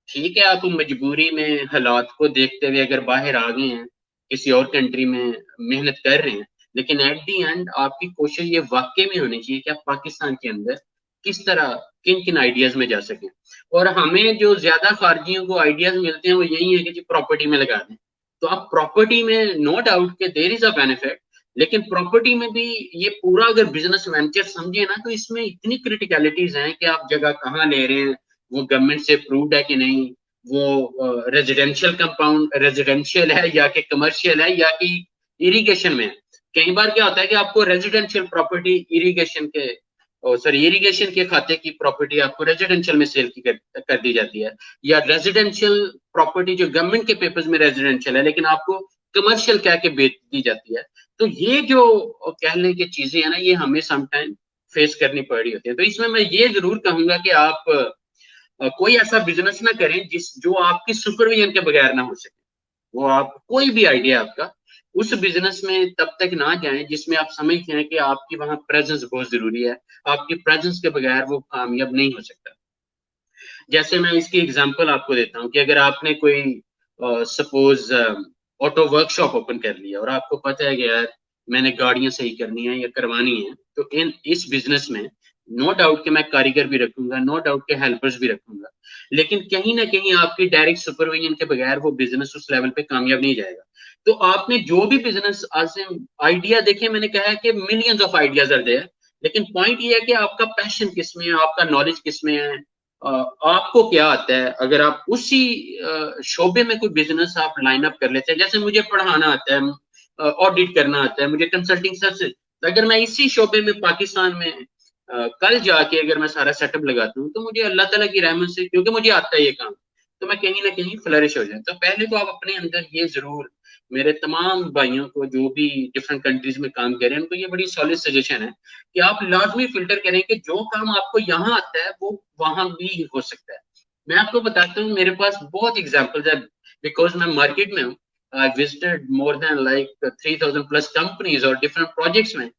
ठीक है, आप मजबूरी में हालात को देखते हुए अगर बाहर आ गए हैं, किसी और कंट्री में मेहनत कर रहे हैं, लेकिन एट दी एंड आपकी कोशिश ये वाकई में होनी चाहिए कि आप पाकिस्तान के अंदर किस तरह किन किन आइडियाज में जा सकें। और हमें जो ज्यादा खारजियों को आइडियाज मिलते हैं वो यही है कि जी प्रॉपर्टी में लगा दें। तो आप प्रॉपर्टी में नो डाउट के देर इज अ बेनिफिट, लेकिन प्रॉपर्टी में भी ये पूरा अगर बिजनेस वेंचर समझे ना, तो इसमें इतनी क्रिटिकलिटीज हैं कि आप जगह कहाँ ले रहे हैं, वो गवर्नमेंट से अप्रूव्ड है कि नहीं, वो रेजिडेंशियल कंपाउंड रेजिडेंशियल है या कि कमर्शियल है या कि इरिगेशन में है। कई बार क्या होता है कि आपको रेजिडेंशियल प्रॉपर्टी इरिगेशन के सॉरी इरिगेशन के खाते की प्रॉपर्टी आपको रेजिडेंशियल में सेल की कर दी जाती है, या रेजिडेंशियल प्रॉपर्टी जो गवर्नमेंट के पेपर्स में रेजिडेंशियल है लेकिन आपको कमर्शियल कह के बेच दी जाती है। तो ये जो कहने की चीजें है ना, ये हमें समटाइम फेस करनी पड़ रही होती है। तो इसमें मैं ये जरूर कहूंगा कि आप कोई ऐसा बिजनेस ना करें जिस जो आपकी सुपरविजन के बगैर ना हो सके। वो आप कोई भी आइडिया आपका, उस बिजनेस में तब तक ना जाएं जिसमें आप समझते हैं कि आपकी वहां प्रेजेंस बहुत जरूरी है, आपकी प्रेजेंस के बगैर वो कामयाब नहीं हो सकता। जैसे मैं इसकी एग्जांपल आपको देता हूँ कि अगर आपने कोई सपोज ऑटो वर्कशॉप ओपन कर लिया और आपको पता है कि यार मैंने गाड़ियां सही करनी है या करवानी है, तो इन इस बिजनेस में नो डाउट कि मैं कारीगर भी रखूंगा, नो डाउट के हेल्पर्स भी रखूंगा, लेकिन कहीं ना कहीं आपकी डायरेक्ट सुपरविजन के बगैर वो बिजनेस उस लेवल पे कामयाब नहीं जाएगा। तो आपने जो भी बिजनेस आज से आइडिया देखे, मैंने कहा है कि millions of ideas are there, लेकिन पॉइंट ये है कि आपका पैशन किसमें है, आपका नॉलेज किसमें है, आपको क्या आता है। अगर आप उसी शोबे में कोई बिजनेस आप लाइन अप कर लेते हैं, जैसे मुझे पढ़ाना आता है, ऑडिट करना आता है, मुझे कंसल्टिंग सर्विस, तो अगर मैं इसी शोबे में पाकिस्तान में कल जाके अगर मैं सारा सेटअप लगाता हूँ, तो मुझे अल्लाह ताला की रहमत से, क्योंकि मुझे आता है ये काम, तो मैं कहीं ना कहीं फ्लरिश हो जाए। तो पहले तो आप अपने अंदर ये जरूर, मेरे तमाम भाइयों को जो भी डिफरेंट कंट्रीज में काम कर रहे हैं उनको ये बड़ी सॉलिड सजेशन है कि आप लाजमी फिल्टर करें कि जो काम आपको यहाँ आता है वो वहां भी हो सकता है। मैं आपको बताता हूँ, मेरे पास बहुत एग्जाम्पल्स है, बिकॉज मैं मार्केट में हूँ। I visited more than like 3000 plus companies और डिफरेंट प्रोजेक्ट्स में।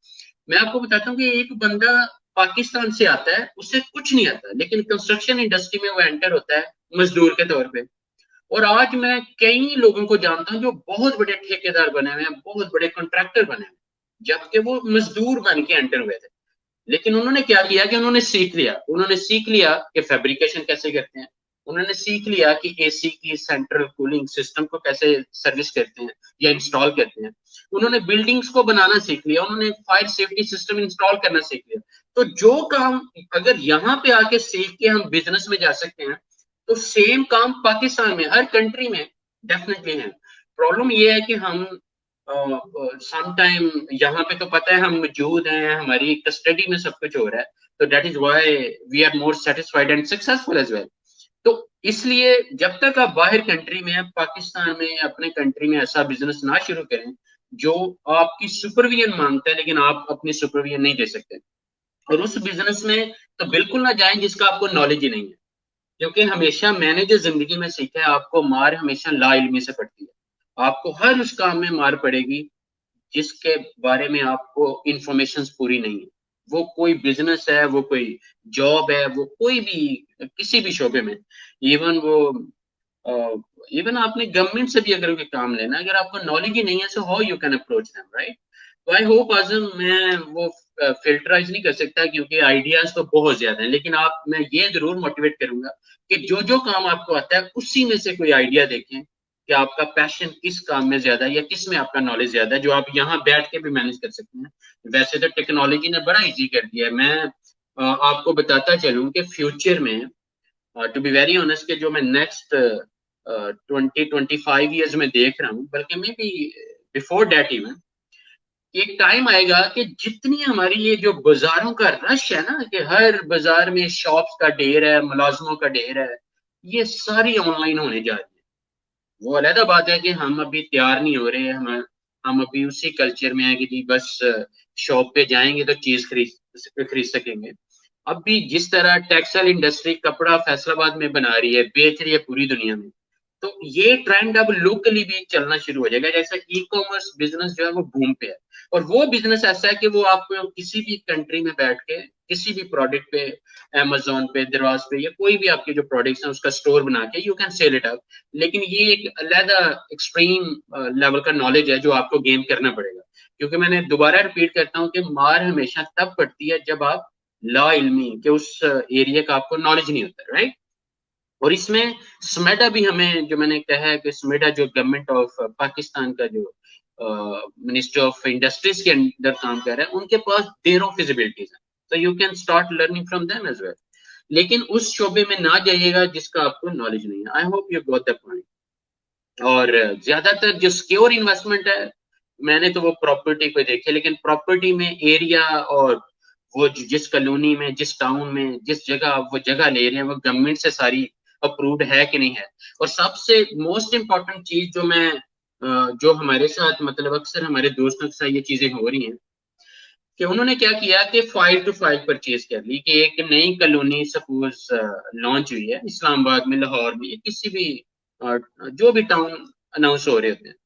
मैं आपको बताता हूँ कि एक बंदा पाकिस्तान से आता है, उससे कुछ नहीं आता, लेकिन कंस्ट्रक्शन इंडस्ट्री में वो एंटर होता है मजदूर के तौर पे। और आज मैं कई लोगों को जानता हूं जो बहुत बड़े ठेकेदार बने हुए हैं, बहुत बड़े कॉन्ट्रैक्टर बने हुए हैं, जबकि वो मजदूर बन के एंटर हुए थे। लेकिन उन्होंने क्या किया कि उन्होंने सीख लिया कि फैब्रिकेशन कैसे करते हैं, उन्होंने सीख लिया कि एसी की सेंट्रल कूलिंग सिस्टम को कैसे सर्विस करते हैं या इंस्टॉल करते हैं, उन्होंने बिल्डिंग्स को बनाना सीख लिया, उन्होंने फायर सेफ्टी सिस्टम इंस्टॉल करना सीख लिया। तो जो काम अगर यहाँ पे आके सीख के हम बिजनेस में जा सकते हैं, तो सेम काम पाकिस्तान में हर कंट्री में डेफिनेटली है। प्रॉब्लम ये है कि हम सम टाइम यहाँ पे तो पता है हम मौजूद हैं, हमारी कस्टडी में सब कुछ हो रहा है, तो that is why we are more satisfied and successful as well. तो इसलिए जब तक आप बाहर कंट्री में, पाकिस्तान में, अपने कंट्री में ऐसा बिजनेस ना शुरू करें जो आपकी सुपरविजन मांगता है लेकिन आप अपनी सुपरविजन नहीं दे सकते, और उस बिजनेस में तो बिल्कुल ना जाएं जिसका आपको नॉलेज ही नहीं है। क्योंकि हमेशा मैंने जो जिंदगी में सीखा है, आपको मार हमेशा ला इल्मी से पड़ती है। आपको हर उस काम में मार पड़ेगी जिसके बारे में आपको इंफॉर्मेशन पूरी नहीं है। वो कोई बिजनेस है, वो कोई जॉब है, वो कोई भी किसी भी शोबे में, इवन वो इवन आपने गवर्नमेंट से भी अगर कोई काम लेना, अगर आपको नॉलेज ही नहीं है, so how you can approach them, right? तो आई होप आजम, मैं वो फिल्टराइज नहीं कर सकता क्योंकि आइडियाज तो बहुत ज्यादा हैं, लेकिन आप, मैं ये जरूर मोटिवेट करूंगा कि जो जो काम आपको आता है उसी में से कोई आइडिया देखें कि आपका पैशन किस काम में ज्यादा है या किस में आपका नॉलेज ज्यादा है, जो आप यहाँ बैठ के भी मैनेज कर सकते हैं। वैसे तो टेक्नोलॉजी ने बड़ा इजी कर दिया है। मैं आपको बताता चलूं कि फ्यूचर में, टू बी वेरी ऑनेस्ट, के जो मैं नेक्स्ट 20-25 ईयर्स में देख रहा हूँ, बल्कि maybe before that even, एक टाइम आएगा कि जितनी हमारी ये जो बाजारों का रश है ना, कि हर बाजार में शॉप्स का ढेर है, मुलाजमों का ढेर है, ये सारी ऑनलाइन होने जा रही है। वो अलग बात है कि हम अभी तैयार नहीं हो रहे, हम अभी उसी कल्चर में है कि जी बस शॉप पे जाएंगे तो चीज खरीद सकेंगे। अब भी जिस तरह टेक्सटाइल इंडस्ट्री कपड़ा फैसलाबाद में बना रही है, बेच रही है पूरी दुनिया में, तो ये ट्रेंड अब लोकली भी चलना शुरू हो जाएगा। जैसे ई कॉमर्स बिजनेस जो है वो बूम पे है, और वो बिजनेस ऐसा है कि वो आप किसी भी कंट्री में बैठ के किसी भी प्रोडक्ट पे, अमेजोन पे, दराज पे, या कोई भी आपके जो प्रोडक्ट्स हैं उसका स्टोर बना के you can sell it out. लेकिन ये एक अलग एक्सट्रीम लेवल का नॉलेज है जो आपको गेन करना पड़ेगा, क्योंकि मैंने दोबारा रिपीट करता हूँ कि मार हमेशा तब पड़ती है जब आप ला इल्मी के उस एरिया का आपको नॉलेज नहीं होता, राइट? और इसमें स्मेडा भी हमें, जो मैंने कहा है कि स्मेडा जो गवर्नमेंट ऑफ पाकिस्तान का जो मिनिस्ट्री ऑफ इंडस्ट्रीज के अंदर काम कर रहा है, उनके पास देर ऑफ फिजिबिलिटीज है, तो you can start learning from them as well. लेकिन उस शोबे में ना जाइएगा जिसका आपको नॉलेज नहीं है। I hope you got the point. और ज्यादातर जो सिक्योर इन्वेस्टमेंट है, मैंने तो वो प्रॉपर्टी पे देखे, लेकिन प्रॉपर्टी में एरिया, और वो जिस कॉलोनी में, जिस टाउन में, जिस जगह आप वो जगह ले रहे हैं, वो गवर्नमेंट से सारी अप्रूव्ड है कि नहीं है। और सबसे मोस्ट इम्पोर्टेंट चीज जो मैं जो हमारे साथ, मतलब अक्सर हमारे दोस्तों के साथ ये चीजें हो रही हैं, कि उन्होंने क्या किया कि 5 to 5 परचेज कर ली, कि एक नई कॉलोनी सपोज लॉन्च हुई है इस्लामाबाद में, लाहौर में, किसी भी जो भी टाउन अनाउंस हो रहे होते हैं।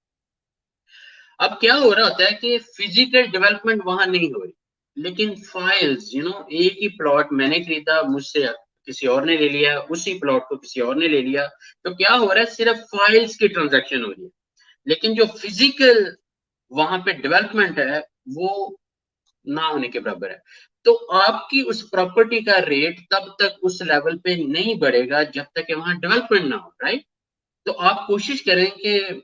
अब क्या हो रहा होता है कि फिजिकल डेवलपमेंट वहां नहीं हो रही, लेकिन फाइल्स, एक ही प्लॉट मैंने खरीदा, मुझसे किसी और ने ले लिया, उसी प्लॉट को किसी और ने ले लिया, तो क्या हो रहा है, सिर्फ फाइल्स की ट्रांजैक्शन हो रही है, लेकिन जो फिजिकल वहां पे डेवलपमेंट है वो ना होने के बराबर है। तो आपकी उस प्रॉपर्टी का रेट तब तक उस लेवल पे नहीं बढ़ेगा जब तक कि वहां डेवलपमेंट ना हो, राइट? तो आप कोशिश करें कि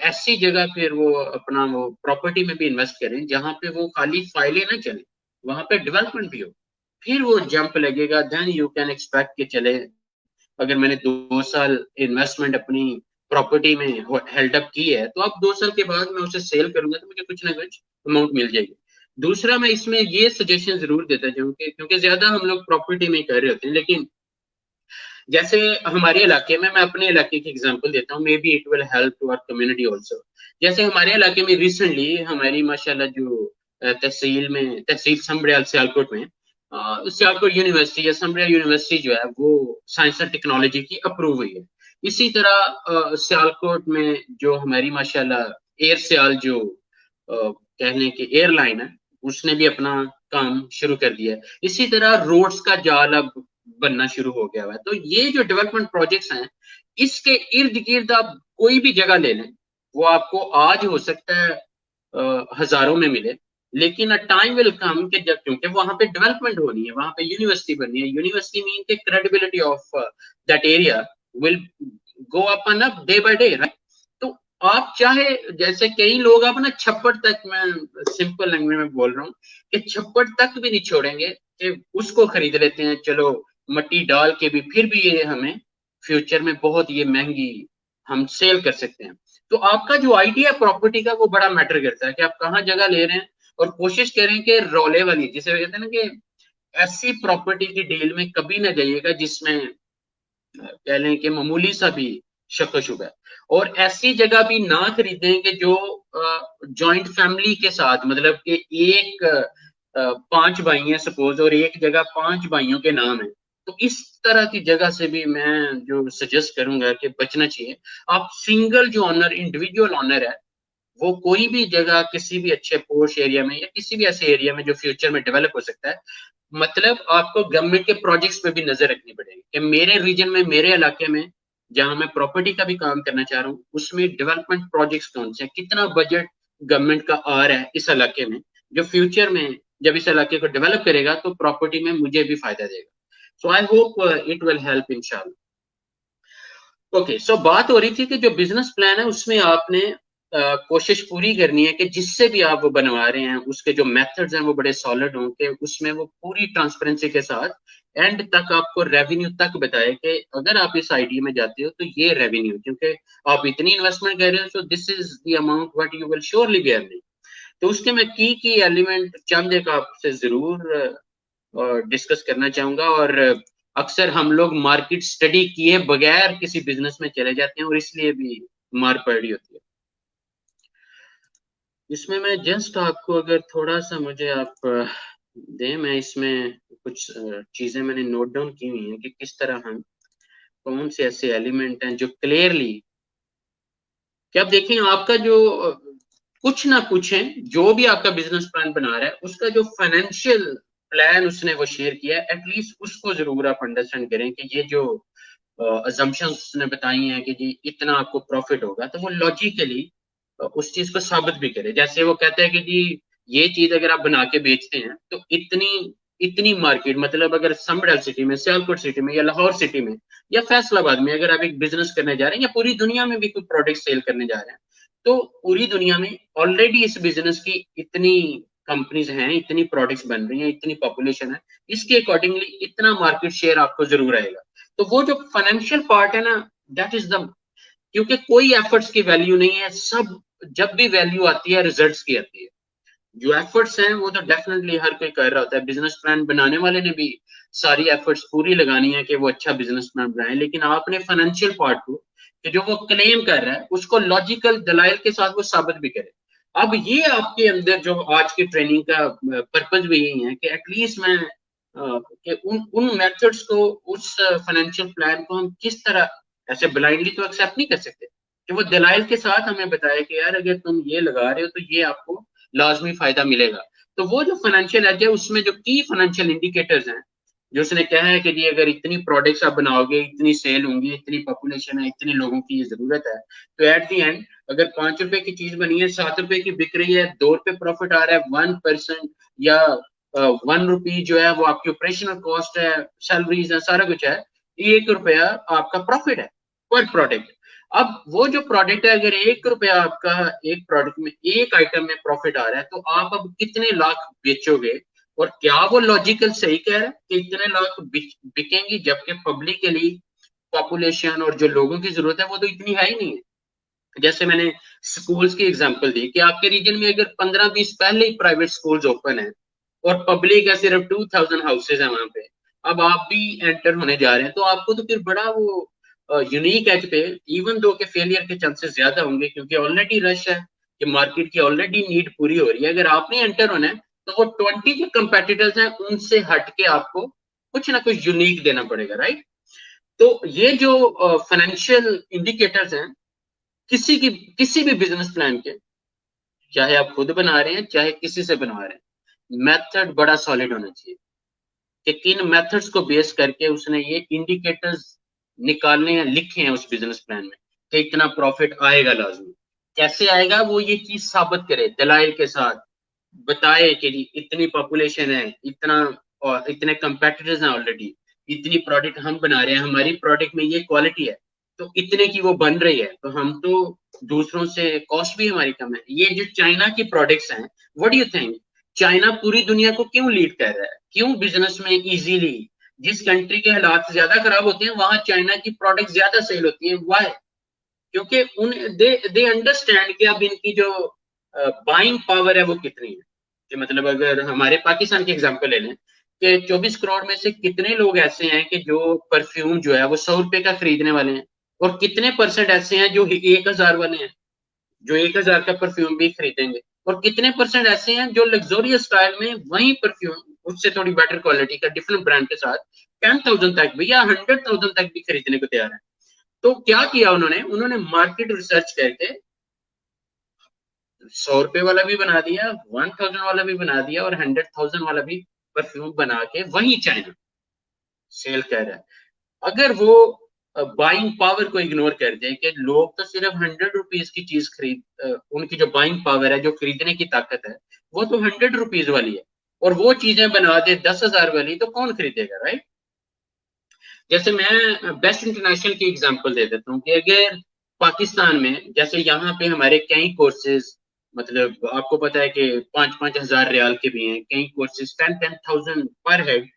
ऐसी जगह फिर वो अपना वो प्रॉपर्टी में भी इन्वेस्ट करें जहां पे वो खाली फाइलें ना चले, वहां पे डेवलपमेंट भी हो, फिर वो जंप लगेगा। देन यू कैन एक्सपेक्ट कि चले, अगर मैंने 2 साल इन्वेस्टमेंट अपनी प्रॉपर्टी में हेल्ड अप की है, तो अब 2 साल के बाद मैं उसे सेल करूंगा तो मुझे कुछ ना कुछ अमाउंट मिल जाएगी। दूसरा, मैं इसमें ये सजेशन जरूर देता हूँ कि क्योंकि ज्यादा हम लोग प्रॉपर्टी में कर रहे होते हैं, लेकिन जैसे हमारे इलाके में, मैं अपने इलाके की एग्जांपल देता हूँ, maybe it will help to our community also. जैसे हमारे इलाके में रिसेंटली हमारी माशाल्लाह जो तहसील समड़ियाल सियालकोट में सियालकोट यूनिवर्सिटी या समड़ियाल यूनिवर्सिटी जो है वो साइंस एंड टेक्नोलॉजी की अप्रूव हुई है। इसी तरह सियालकोट में जो हमारी माशाल्लाह एयर सियाल जो कहने की एयरलाइन है, उसने भी अपना काम शुरू कर दिया है। इसी तरह रोड्स का जाल अब बनना शुरू हो गया है। तो ये जो डेवलपमेंट प्रोजेक्ट्स हैं, इसके इर्द गिर्द आप कोई भी जगह ले लें, वो आपको आज हो सकता है हजारों में मिले, लेकिन अ टाइम विल कम कि जब, क्योंकि वहां पे डेवलपमेंट होनी है, वहां पे यूनिवर्सिटी बननी है, यूनिवर्सिटी मीन के credibility of that area will go up and up day by day, right? तो आप चाहे, जैसे कई लोग अब ना छप्पड़ तक, मैं सिंपल लैंग्वेज में बोल रहा हूँ कि छप्पड़ तक भी नहीं छोड़ेंगे कि उसको खरीद लेते हैं, चलो मट्टी डाल के भी, फिर भी ये हमें फ्यूचर में बहुत ये महंगी हम सेल कर सकते हैं। तो आपका जो आइडिया प्रॉपर्टी का वो बड़ा मैटर करता है कि आप कहाँ जगह ले रहे हैं, और कोशिश करें कि रौले वाली, जिसे कहते हैं ना कि ऐसी प्रॉपर्टी की डील में कभी ना जाइएगा जिसमें कह लें कि मामूली सा भी शक शुबा है। और ऐसी जगह भी ना खरीदें कि जो जॉइंट फैमिली के साथ, मतलब कि एक पांच भाई हैं सपोज, और एक जगह पांच भाइयों के नाम है, तो इस तरह की जगह से भी मैं जो सजेस्ट करूंगा कि बचना चाहिए। आप सिंगल जो ऑनर, इंडिविजुअल ऑनर है, वो कोई भी जगह किसी भी अच्छे पोश एरिया में या किसी भी ऐसे एरिया में जो फ्यूचर में डेवलप हो सकता है, मतलब आपको गवर्नमेंट के प्रोजेक्ट्स पे भी नजर रखनी पड़ेगी कि मेरे रीजन में, मेरे इलाके में, जहां मैं प्रॉपर्टी का भी काम करना चाह रहा हूँ, उसमें डेवलपमेंट प्रोजेक्ट्स कौन से हैं, कितना बजट गवर्नमेंट का आ रहा है इस इलाके में, जो फ्यूचर में जब इस इलाके को डेवलप करेगा तो प्रॉपर्टी में मुझे भी फायदा देगा। So I hope it will help इंशाल्लाह। ओके, सो बात हो रही थी कि जो बिजनेस प्लान है उसमें आपने कोशिश पूरी करनी है कि जिससे भी आप वो बनवा रहे हैं उसके जो मेथड्स हैं वो बड़े सॉलिड हों, कि उसमें वो पूरी ट्रांसपेरेंसी के साथ एंड तक आपको रेवेन्यू तक बताए कि अगर आप इस आईडिया में जाते हो तो ये रेवेन्यू, क्योंकि आप इतनी इन्वेस्टमेंट कर रहे हो, so this is the amount what you will surely be earning. तो उसके मैं की एलिमेंट चंद एक आपसे जरूर डिस्कस करना चाहूंगा। और अक्सर हम लोग मार्केट स्टडी किए बगैर किसी बिजनेस में चले जाते हैं और इसलिए भी मार पड़ी होती है। इसमें मैं जस्ट आपको, अगर थोड़ा सा मुझे आप दें, मैं इसमें कुछ चीजें मैंने नोट डाउन की हुई हैं कि किस तरह हम, कौन से ऐसे एलिमेंट हैं जो क्लियरली, कि आप देखें आपका जो कुछ ना कुछ है, जो भी आपका बिजनेस प्लान बना रहा है उसका जो फाइनेंशियल प्लान उसने वो शेयर किया है, एटलीस्ट उसको जरूर आप अंडरस्टैंड करें कि ये जो अजम्पशंस उसने बताई हैं कि जी इतना आपको प्रॉफिट होगा, तो वो लॉजिकली उस चीज को साबित भी करे। जैसे वो कहते हैं कि जी ये चीज अगर आप बना के बेचते हैं तो इतनी इतनी मार्केट, मतलब अगर समडल सिटी में, सियालकोट सिटी में, या लाहौर सिटी में, या फैसलाबाद में अगर आप एक बिजनेस करने जा रहे हैं, या पूरी दुनिया में भी कोई प्रोडक्ट सेल करने जा रहे हैं, तो पूरी दुनिया में ऑलरेडी इस बिजनेस की इतनी कंपनीज हैं, इतनी प्रोडक्ट्स बन रही हैं, इतनी पॉपुलेशन है, इसके अकॉर्डिंगली इतना मार्केट शेयर आपको जरूर आएगा। तो वो जो फाइनेंशियल पार्ट है ना, दैट इज द, क्योंकि कोई एफर्ट्स की वैल्यू नहीं है, सब, जब भी वैल्यू आती है रिजल्ट्स की आती है। जो एफर्ट्स हैं वो तो डेफिनेटली हर कोई कर रहा होता है, बिजनेस प्लान बनाने वाले ने भी सारी एफर्ट्स पूरी लगानी है कि वो अच्छा बिजनेस प्लान बनाए, लेकिन आपने फाइनेंशियल पार्ट को, कि जो वो क्लेम कर रहा है उसको लॉजिकल दलाइल के साथ वो साबित भी करे। अब ये आपके अंदर जो आज की ट्रेनिंग का पर्पज भी यही है कि एटलीस्ट मैं कि उन उन मेथड्स को, उस फाइनेंशियल प्लान को हम किस तरह, ऐसे ब्लाइंडली तो एक्सेप्ट नहीं कर सकते, कि वो दलाइल के साथ हमें बताया कि यार अगर तुम ये लगा रहे हो तो ये आपको लाजमी फायदा मिलेगा। तो वो जो फाइनेंशियल एज है उसमें जो की फाइनेंशियल इंडिकेटर्स हैं, जो उसने कहा है कि जी अगर इतनी प्रोडक्ट्स आप बनाओगे, इतनी सेल होंगी, इतनी पॉपुलेशन है, इतने लोगों की ये जरूरत है, तो एट दी एंड अगर 5 रुपए की चीज बनी है, 7 रुपए की बिक रही है, 2 रुपए प्रॉफिट आ रहा है, 1% या 1 रुपी जो है वो आपकी ऑपरेशनल कॉस्ट है, सैलरीज है, सारा कुछ है, 1 रुपया आपका प्रॉफिट है पर प्रोडक्ट। अब वो जो प्रोडक्ट है, अगर 1 रुपया आपका एक प्रोडक्ट में, एक आइटम में प्रॉफिट आ रहा है, तो आप अब कितने लाख बेचोगे? और क्या वो लॉजिकल सही कह रहा है कि इतने लाख बिकेंगी, जबकि पब्लिकली पॉपुलेशन और जो लोगों की जरूरत है वो तो इतनी है ही नहीं है। जैसे मैंने स्कूल्स की एग्जांपल दी कि आपके रीजन में अगर 15-20 पहले ही प्राइवेट स्कूल्स ओपन है और पब्लिक है सिर्फ 2000 हाउसेज है वहां पे, अब आप भी एंटर होने जा रहे हैं, तो आपको तो फिर बड़ा वो यूनिक एज पे, इवन दो के फेलियर के चांसेस ज्यादा होंगे, क्योंकि ऑलरेडी रश है कि मार्केट की ऑलरेडी नीड पूरी हो रही है। अगर आपने एंटर होना है तो वो 20 जो कंपेटिटर्स हैं उनसे हट के आपको कुछ ना कुछ यूनिक देना पड़ेगा, राइट? तो ये जो फाइनेंशियल इंडिकेटर्स हैं किसी की, किसी भी बिजनेस प्लान के, चाहे आप खुद बना रहे हैं चाहे किसी से बनवा रहे हैं, मेथड बड़ा सॉलिड होना चाहिए कि किन मेथड्स को बेस करके उसने ये इंडिकेटर्स निकालने हैं, लिखे हैं उस बिजनेस प्लान में कि इतना प्रॉफिट आएगा लाजमी। कैसे आएगा वो ये चीज साबित करे दलाइल के साथ, बताए कि जी इतनी पॉपुलेशन है, इतना और इतने कंपेटिटर्स हैं ऑलरेडी, इतनी प्रोडक्ट हम बना रहे हैं, हमारी प्रोडक्ट में ये क्वालिटी है, तो इतने की वो बन रही है, तो हम तो दूसरों से कॉस्ट भी हमारी कम है। ये जो चाइना की प्रोडक्ट्स हैं, what do you think, China पूरी दुनिया को क्यों लीड कर रहा है, क्यों बिजनेस में इजीली, जिस कंट्री के हालात ज्यादा खराब होते हैं वहां चाइना की प्रोडक्ट ज्यादा सेल होती है, वाई? क्योंकि उन दे अंडरस्टैंड कि अब इनकी जो बाइंग पावर है वो कितनी है। कि मतलब अगर हमारे पाकिस्तान की एग्जांपल ले लें कि 24 करोड़ में से कितने लोग ऐसे हैं कि जो परफ्यूम जो है वो 100 रुपए का खरीदने वाले हैं, और कितने परसेंट ऐसे हैं जो 1,000 वाले हैं, जो 1,000 का परफ्यूम भी खरीदेंगे, और कितने परसेंट ऐसे हैं जो लग्जोरियस स्टाइल में वही परफ्यूम उससे थोड़ी बेटर क्वालिटी का डिफरेंट ब्रांड के साथ 10,000 तक भी या 100,000 तक भी खरीदने को तैयार है। तो क्या किया उन्होंने, उन्होंने मार्केट रिसर्च करके 100 रुपए वाला भी बना दिया, 1,000 वाला भी बना दिया, और 100,000 वाला भी परफ्यूम बना के वही चाइना सेल कर रहा है। अगर वो बाइंग पावर को इग्नोर कर दे कि लोग तो सिर्फ 100 रुपीज की चीज उनकी जो बाइंग पावर है, जो खरीदने की ताकत है, वो तो 100 रुपीज वाली है, और वो चीजें बना दे 10,000 वाली, तो कौन खरीदेगा, राइट? जैसे मैं बेस्ट इंटरनेशनल की एग्जांपल दे देता हूँ कि अगर पाकिस्तान में, जैसे यहाँ पे हमारे कई कोर्सेज, मतलब आपको पता है कि 5,000 रियाल के भी हैं, कई कोर्सेज 10,000 पर हेड,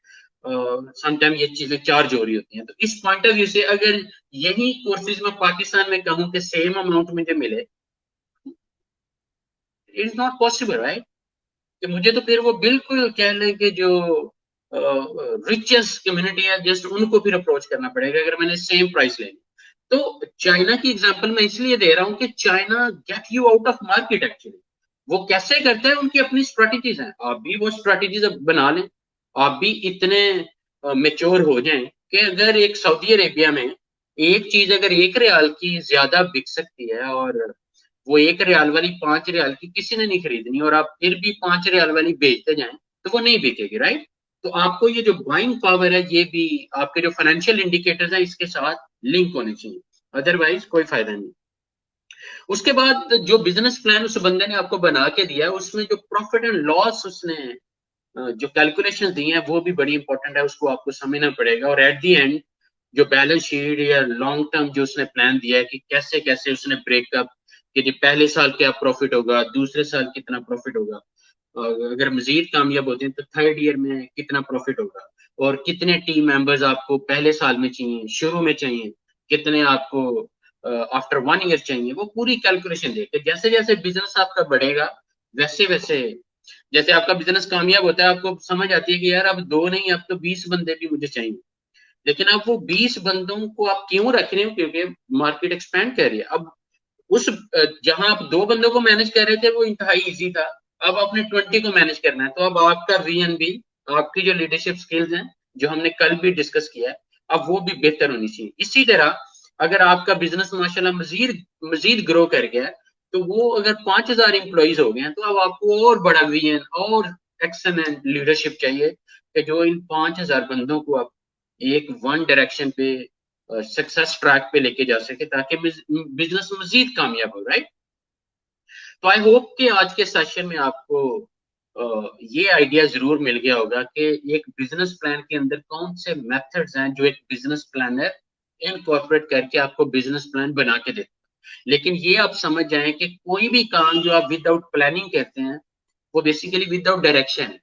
समटाइम ये चीजें चार्ज हो रही होती हैं। तो इस पॉइंट ऑफ व्यू से अगर यही कोर्सेज मैं पाकिस्तान में कहूँ कि सेम अमाउंट मुझे मिले, it is not possible, right? कि मुझे तो फिर वो बिल्कुल कह लें कि जो रिचेस्ट कम्युनिटी है जस्ट उनको फिर अप्रोच करना पड़ेगा अगर मैंने सेम प्राइस लेनी। तो चाइना की एग्जांपल मैं इसलिए दे रहा हूं कि China get you out of market actually. वो कैसे करते हैं, उनकी अपनी स्ट्रेटेजीज हैं, आप भी वो स्ट्रेटेजीज बना लें, आप भी इतने मेच्योर हो जाएं कि अगर एक सऊदी अरेबिया में एक चीज अगर 1 रियाल की ज्यादा बिक सकती है, और वो 1 रियाल वाली 5 रियाल की किसी ने नहीं खरीदनी, और आप फिर भी 5 रियाल वाली बेचते जाएं, तो वो नहीं बिकेगी, राइट? तो आपको ये जो बाइंग पावर है, ये भी आपके जो फाइनेंशियल इंडिकेटर्स हैं इसके साथ लिंक होने चाहिए, अदरवाइज कोई फायदा नहीं। उसके बाद जो बिजनेस प्लान उस बंदे ने आपको बना के दिया है, उसमें जो प्रॉफिट एंड लॉस उसने जो कैलकुलेशन दी हैं वो भी बड़ी इंपॉर्टेंट है, उसको आपको समझना पड़ेगा। और एट दी एंड जो बैलेंस शीट या लॉन्ग टर्म जो उसने प्लान दिया है कि कैसे कैसे उसने ब्रेकअप, कि जी पहले साल क्या प्रॉफिट होगा, दूसरे साल कितना प्रॉफिट होगा, और अगर मजीद कामयाब होते हैं तो थर्ड ईयर में कितना प्रॉफिट होगा, और कितने टीम मेंबर्स आपको पहले साल में चाहिए, शुरू में चाहिए, कितने आपको आफ्टर 1 ईयर चाहिए, वो पूरी कैलकुलेशन देके जैसे जैसे बिजनेस आपका बढ़ेगा वैसे वैसे, जैसे आपका बिजनेस कामयाब होता है आपको समझ आती है कि यार अब दो नहीं, अब तो 20 बंदे भी मुझे चाहिए। लेकिन अब वो 20 बंदों को आप क्यों रख रहे हो, क्योंकि मार्केट एक्सपैंड कर रही है। अब उस जहां आप 2 बंदों को मैनेज कर रहे थे वो इंतहाई इजी था, अब आपने 20 को मैनेज करना है, तो अब आपका विजन भी, आपकी जो लीडरशिप स्किल्स हैं जो हमने कल भी डिस्कस किया है, अब वो भी बेहतर होनी चाहिए। इसी तरह अगर आपका बिजनेस माशाल्लाह मजीद मजीद ग्रो कर गया है, तो वो अगर 5,000 एम्प्लॉइज हो गए हैं, तो अब आपको और बड़ा विजन और एक्सेलेंट लीडरशिप चाहिए कि जो इन 5,000 बंदों को आप एक वन डायरेक्शन पे सक्सेस ट्रैक पे लेके जा सके, ताकि बिजनेस मजीद कामयाब हो, राइट? तो आई होप कि आज के सेशन में आपको ये आइडिया जरूर मिल गया होगा कि एक बिजनेस प्लान के अंदर कौन से मेथड्स हैं जो एक बिजनेस प्लानर इनकॉर्पोरेट करके आपको बिजनेस प्लान बना के देता है। लेकिन ये आप समझ जाएं कि कोई भी काम जो आप विदाउट प्लानिंग करते हैं वो बेसिकली विदाउट डायरेक्शन है,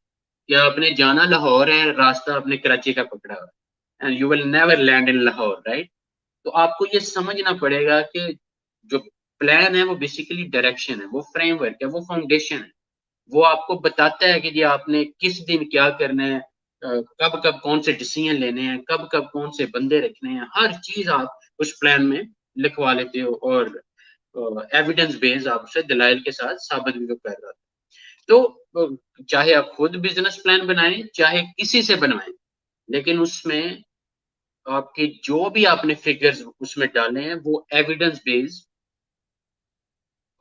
कि आपने जाना लाहौर है, रास्ता आपने कराची का पकड़ा हुआ है, and you will never land in Lahore, right? तो आपको ये समझना पड़ेगा कि जो प्लान है वो बेसिकली डायरेक्शन है, वो फ्रेमवर्क है, वो फाउंडेशन है, वो आपको बताता है कि जी आपने किस दिन क्या करना है, कब कब कौन से डिसीजन लेने हैं, कब कब कौन से बंदे रखने हैं, हर चीज आप उस प्लान में लिखवा लेते हो, और एविडेंस बेस्ड आप उसे दलाइल के साथ साबित भी कर रहा था। तो चाहे आप खुद बिजनेस प्लान बनाएं चाहे किसी से बनवाएं, लेकिन उसमें आपके जो भी आपने फिगर्स उसमें डाले हैं वो एविडेंस बेस्ड,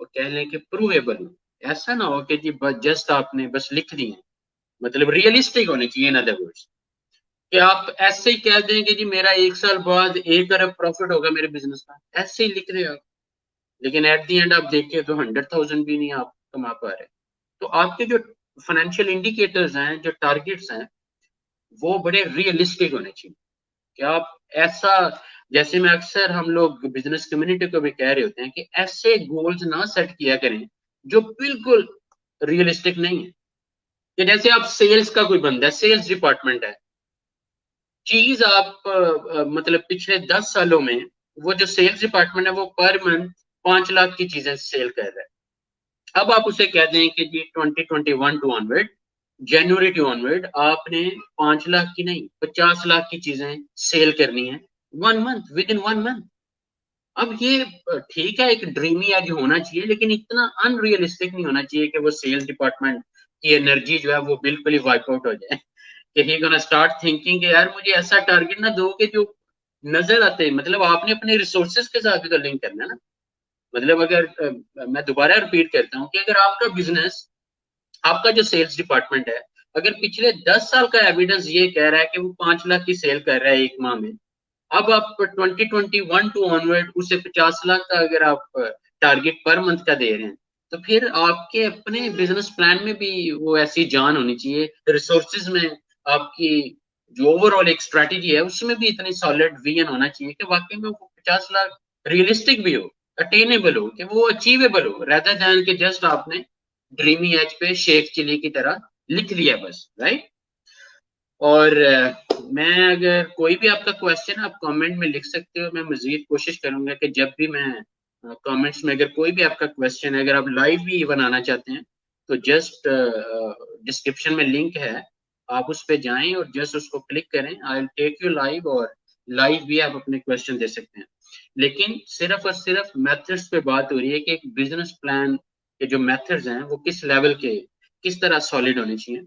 और कह लें कि प्रूवेबल हो। ऐसा ना हो कि जी जस्ट आपने बस लिख दी है, मतलब रियलिस्टिक होने चाहिए इन अदर वर्ड्स, कि आप ऐसे ही कह दें कि जी मेरा 1 साल बाद 1 अरब प्रॉफिट होगा मेरे बिजनेस का, ऐसे ही लिख रहे हो आप, लेकिन एट दी एंड आप देखिए तो 100,000 भी नहीं आप कमा पा रहे। तो आपके जो फाइनेंशियल इंडिकेटर्स हैं, जो टारगेट्स हैं, वो बड़े रियलिस्टिक होने चाहिए कि आप ऐसा, जैसे मैं अक्सर हम लोग बिजनेस कम्युनिटी को भी कह रहे होते हैं कि ऐसे गोल्स ना सेट किया करें जो बिल्कुल रियलिस्टिक नहीं है। कि जैसे आप सेल्स का कोई बंदा है, सेल्स डिपार्टमेंट है, चीज आप मतलब पिछले 10 सालों में वो जो सेल्स डिपार्टमेंट है वो पर मंथ 5 लाख की चीजें सेल कर रहा है। अब आप उसे कह दें कि जी 2021 to onward, January to onward आपने 5 लाख की नहीं 50 लाख की चीजें सेल करनी है, 1 मंथ, विद इन 1 मंथ। अब ये ठीक है, एक ड्रीमी एज होना चाहिए, लेकिन इतना अनरियलिस्टिक नहीं होना चाहिए कि वो सेल्स डिपार्टमेंट की एनर्जी जो है वो बिल्कुल ही वाइप आउट हो जाए। कि ही गोना स्टार्ट थिंकिंग कि यार मुझे ऐसा टारगेट ना दो कि जो नजर आते हैं, मतलब आपने अपने रिसोर्सेज के साथ भी तो लिंक करना है ना। मतलब अगर मैं दोबारा रिपीट करता हूँ कि अगर आपका बिजनेस, आपका जो सेल्स डिपार्टमेंट है, अगर पिछले 10 साल का एविडेंस ये कह रहा है कि वो 5 लाख की सेल कर रहा है एक माह में, अब आप 2021 टू ऑनवर्ड उसे 50 लाख का अगर आप टारगेट पर मंथ का दे रहे हैं, तो फिर आपके अपने बिजनेस प्लान में भी वो ऐसी जान होनी चाहिए, रिसोर्सेज में आपकी जो ओवरऑल एक स्ट्रेटेजी है उसमें भी इतनी सॉलिड विजन होना चाहिए कि वाकई में वो 50 लाख रियलिस्टिक भी हो, अटेनेबल हो, कि वो अचीवेबल हो, रेदर देन कि जस्ट आपने ड्रीमी एज पे शेख चिली की तरह लिख लिया बस, राइट। और मैं, अगर कोई भी आपका क्वेश्चन आप कमेंट में लिख सकते हो, मैं मजीद कोशिश करूंगा कि जब भी मैं कमेंट्स में अगर कोई भी आपका क्वेश्चन है, अगर आप लाइव भी बनाना चाहते हैं तो जस्ट डिस्क्रिप्शन में लिंक है, आप उस पर जाएं और जस्ट उसको क्लिक करें, I will take you live, और लाइव भी आप अपने क्वेश्चन दे सकते हैं। लेकिन सिर्फ और सिर्फ मेथड्स पे बात हो रही है कि एक बिजनेस प्लान के जो मेथड्स हैं वो किस लेवल के, किस तरह सॉलिड होने चाहिए।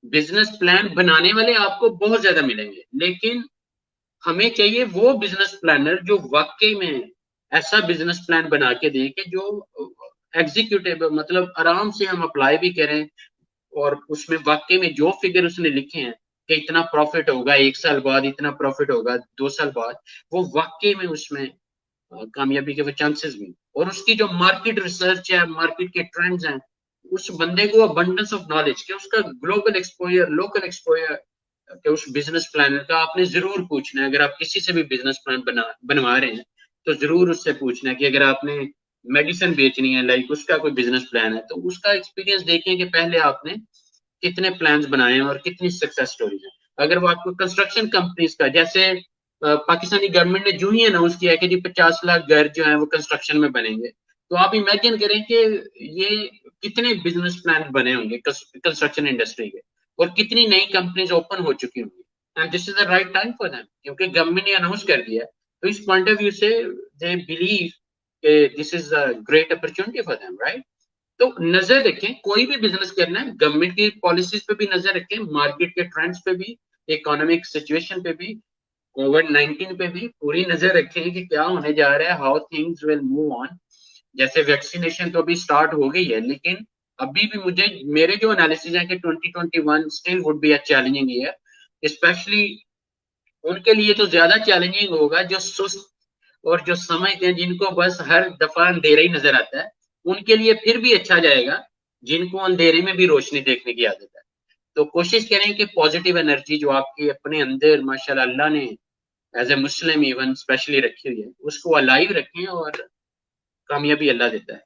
बिजनेस प्लान बनाने वाले आपको बहुत ज्यादा मिलेंगे, लेकिन हमें चाहिए वो बिजनेस प्लानर जो वाकई में ऐसा बिजनेस प्लान बना के दे कि जो एग्जीक्यूटिव, मतलब आराम से हम अप्लाई भी करें, और उसमें वाकई में जो फिगर उसने लिखे हैं कि इतना प्रॉफिट होगा 1 साल बाद, इतना प्रॉफिट होगा 2 साल बाद, वो वाकई में उसमें कामयाबी के वो चांसेस भी, और उसकी जो मार्केट रिसर्च है, मार्केट के ट्रेंड्स हैं, उस बंदे को अबंडेंस ऑफ नॉलेज कि उसका ग्लोबल एक्सपोजर, लोकल एक्सपोजर, कि उस बिजनेस प्लानर का आपने जरूर पूछना है। अगर आप किसी से भी बिजनेस प्लान बनवा रहे हैं तो जरूर उससे पूछना है कि अगर आपने मेडिसिन बेचनी है, लाइक उसका कोई बिजनेस प्लान है, तो उसका एक्सपीरियंस देखें कि पहले आपने कितने प्लान्स बनाए हैं और कितनी सक्सेस स्टोरीज है। अगर वो आपको कंस्ट्रक्शन कंपनीज का, जैसे पाकिस्तानी गवर्नमेंट ने जो ही अनाउंस किया कि जी 50 लाख घर जो है वो कंस्ट्रक्शन में बनेंगे, तो आप इमेजिन करें कि ये कितने बिजनेस प्लान बने होंगे कंस्ट्रक्शन इंडस्ट्री के, और कितनी नई कंपनीज ओपन हो चुकी होंगी। And this is the right time for them, क्योंकि गवर्नमेंट ने अनाउंस कर दिया है। तो इस पॉइंट ऑफ व्यू से they believe this is a great opportunity for them, right. तो नजर रखें, कोई भी बिजनेस करना है, गवर्नमेंट की पॉलिसीज पे भी नजर रखें, मार्केट के ट्रेंड्स पे भी, इकोनॉमिक सिचुएशन पे भी, कोविड-19 पे भी पूरी नजर रखें कि क्या होने जा रहा है, how things will move on. जैसे वैक्सीनेशन तो अभी स्टार्ट हो गई है, लेकिन अभी भी मुझे, मेरे जो एनालिसिस है कि 2021 still would be a challenging year, specially उनके लिए तो ज्यादा चैलेंजिंग होगा जो सुस्त और जो समझते हैं, जिनको बस हर दफा अंधेरा ही नजर आता है। उनके लिए फिर भी अच्छा जाएगा जिनको अंधेरे में भी रोशनी देखने की आदत है। तो कोशिश करें कि पॉजिटिव एनर्जी जो आपके अपने अंदर माशाल्लाह अल्लाह ने as a Muslim even specially रखी हुई है, उसको अलाइव रखें, और कामयाबी अल्लाह देता है।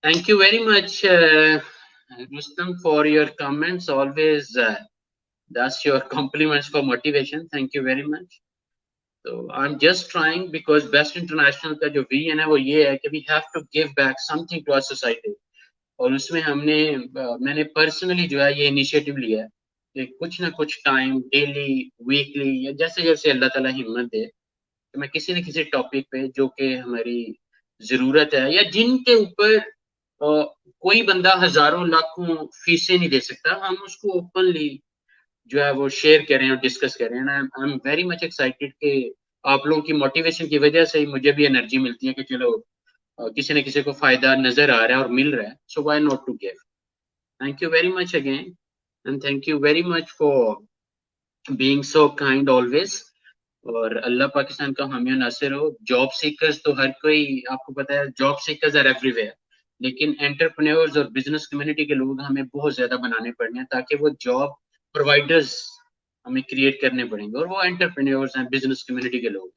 Thank you very much Rustam for your comments, always that's your compliments for motivation, thank you very much. तो I am just trying, because best international का जो विजन है वो ये है कि we have to give back something to our society, और उसमें हमने, मैंने पर्सनली जो है ये इनिशिएटिव लिया है कि कुछ ना कुछ टाइम, डेली, वीकली, या जैसे जैसे अल्लाह ताला हिम्मत दे, कि मैं किसी न किसी टॉपिक पे जो कि हमारी जरूरत है, या जिनके ऊपर कोई बंदा हजारों लाखों फीसें नहीं दे सकता, हम उसको ओपनली जो है वो शेयर करें और डिस्कस करें। And I am very much excited कि आप लोगों की मोटिवेशन की वजह से ही मुझे भी एनर्जी मिलती है कि चलो किसी न किसी को फायदा नजर आ रहा है और मिल रहा है, so why not to give. Thank you very much again, and thank you very much for being so kind always. और अल्लाह पाकिस्तान का हामी नासिर हो। जॉब सीकर्स तो हर कोई, आपको पता है जॉब सीकर्स आर एवरीवेयर, लेकिन एंटरप्रेन्योर्स और बिजनेस कम्युनिटी के लोग हमें बहुत ज्यादा बनाने पड़ने हैं, ताकि वो जॉब प्रोवाइडर्स हमें क्रिएट करने पड़ेंगे, और वो एंटरप्रेन्योर्स हैं, बिजनेस कम्युनिटी के लोग।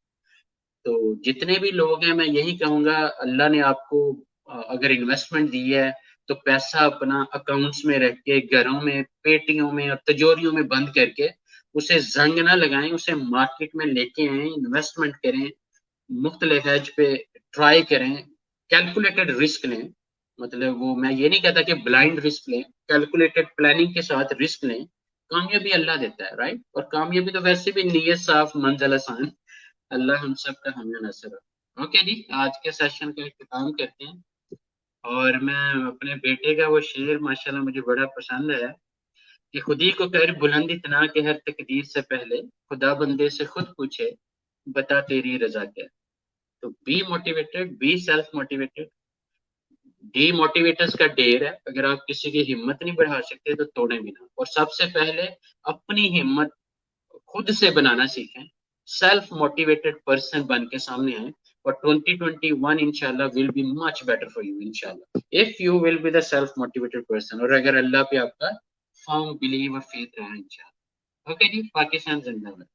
तो जितने भी लोग हैं, मैं यही कहूंगा, अल्लाह ने आपको अगर इन्वेस्टमेंट दी है, तो पैसा अपना अकाउंट्स में रख के, घरों में, पेटियों में और तिजोरियों में बंद करके उसे जंग ना लगाएं, उसे मार्केट में लेके आए, इन्वेस्टमेंट करें, मुख्तलिफ एज पे ट्राई करें, कैलकुलेटेड रिस्क लें। मतलब वो, मैं ये नहीं कहता कि ब्लाइंड रिस्क लें, कैलकुलेटेड प्लानिंग के साथ रिस्क लें। कामयाबी अल्लाह देता है, राइट? और कामयाबी तो वैसे भी नीयत साफ मंजिल आसान। अल्लाह हम सब का हमें नसर हो। ओके जी, आज के सेशन का इख्तिताम करते हैं। और मैं अपने बेटे का वो शेर माशाल्लाह मुझे बड़ा पसंद है कि खुदी को कर बुलंद इतना के हर तकदीर से पहले खुदा बंदे से खुद पूछे, बता तेरी रजा क्या है। तो be motivated, be self motivated. Demotivators का ढेर है, अगर आप किसी की हिम्मत नहीं बढ़ा सकते तो तोड़े भी ना। और सबसे पहले अपनी हिम्मत खुद से बनाना सीखें, सेल्फ मोटिवेटेड पर्सन बन के सामने आए, और 2021 इंशाल्लाह will be much better for you इंशाल्लाह, if you will be the self motivated person, और अगर अल्लाह पे आपका फर्म बिलीव और फेथ रहा इंशाल्लाह। ओके जी, पाकिस्तान जिंदाबाद।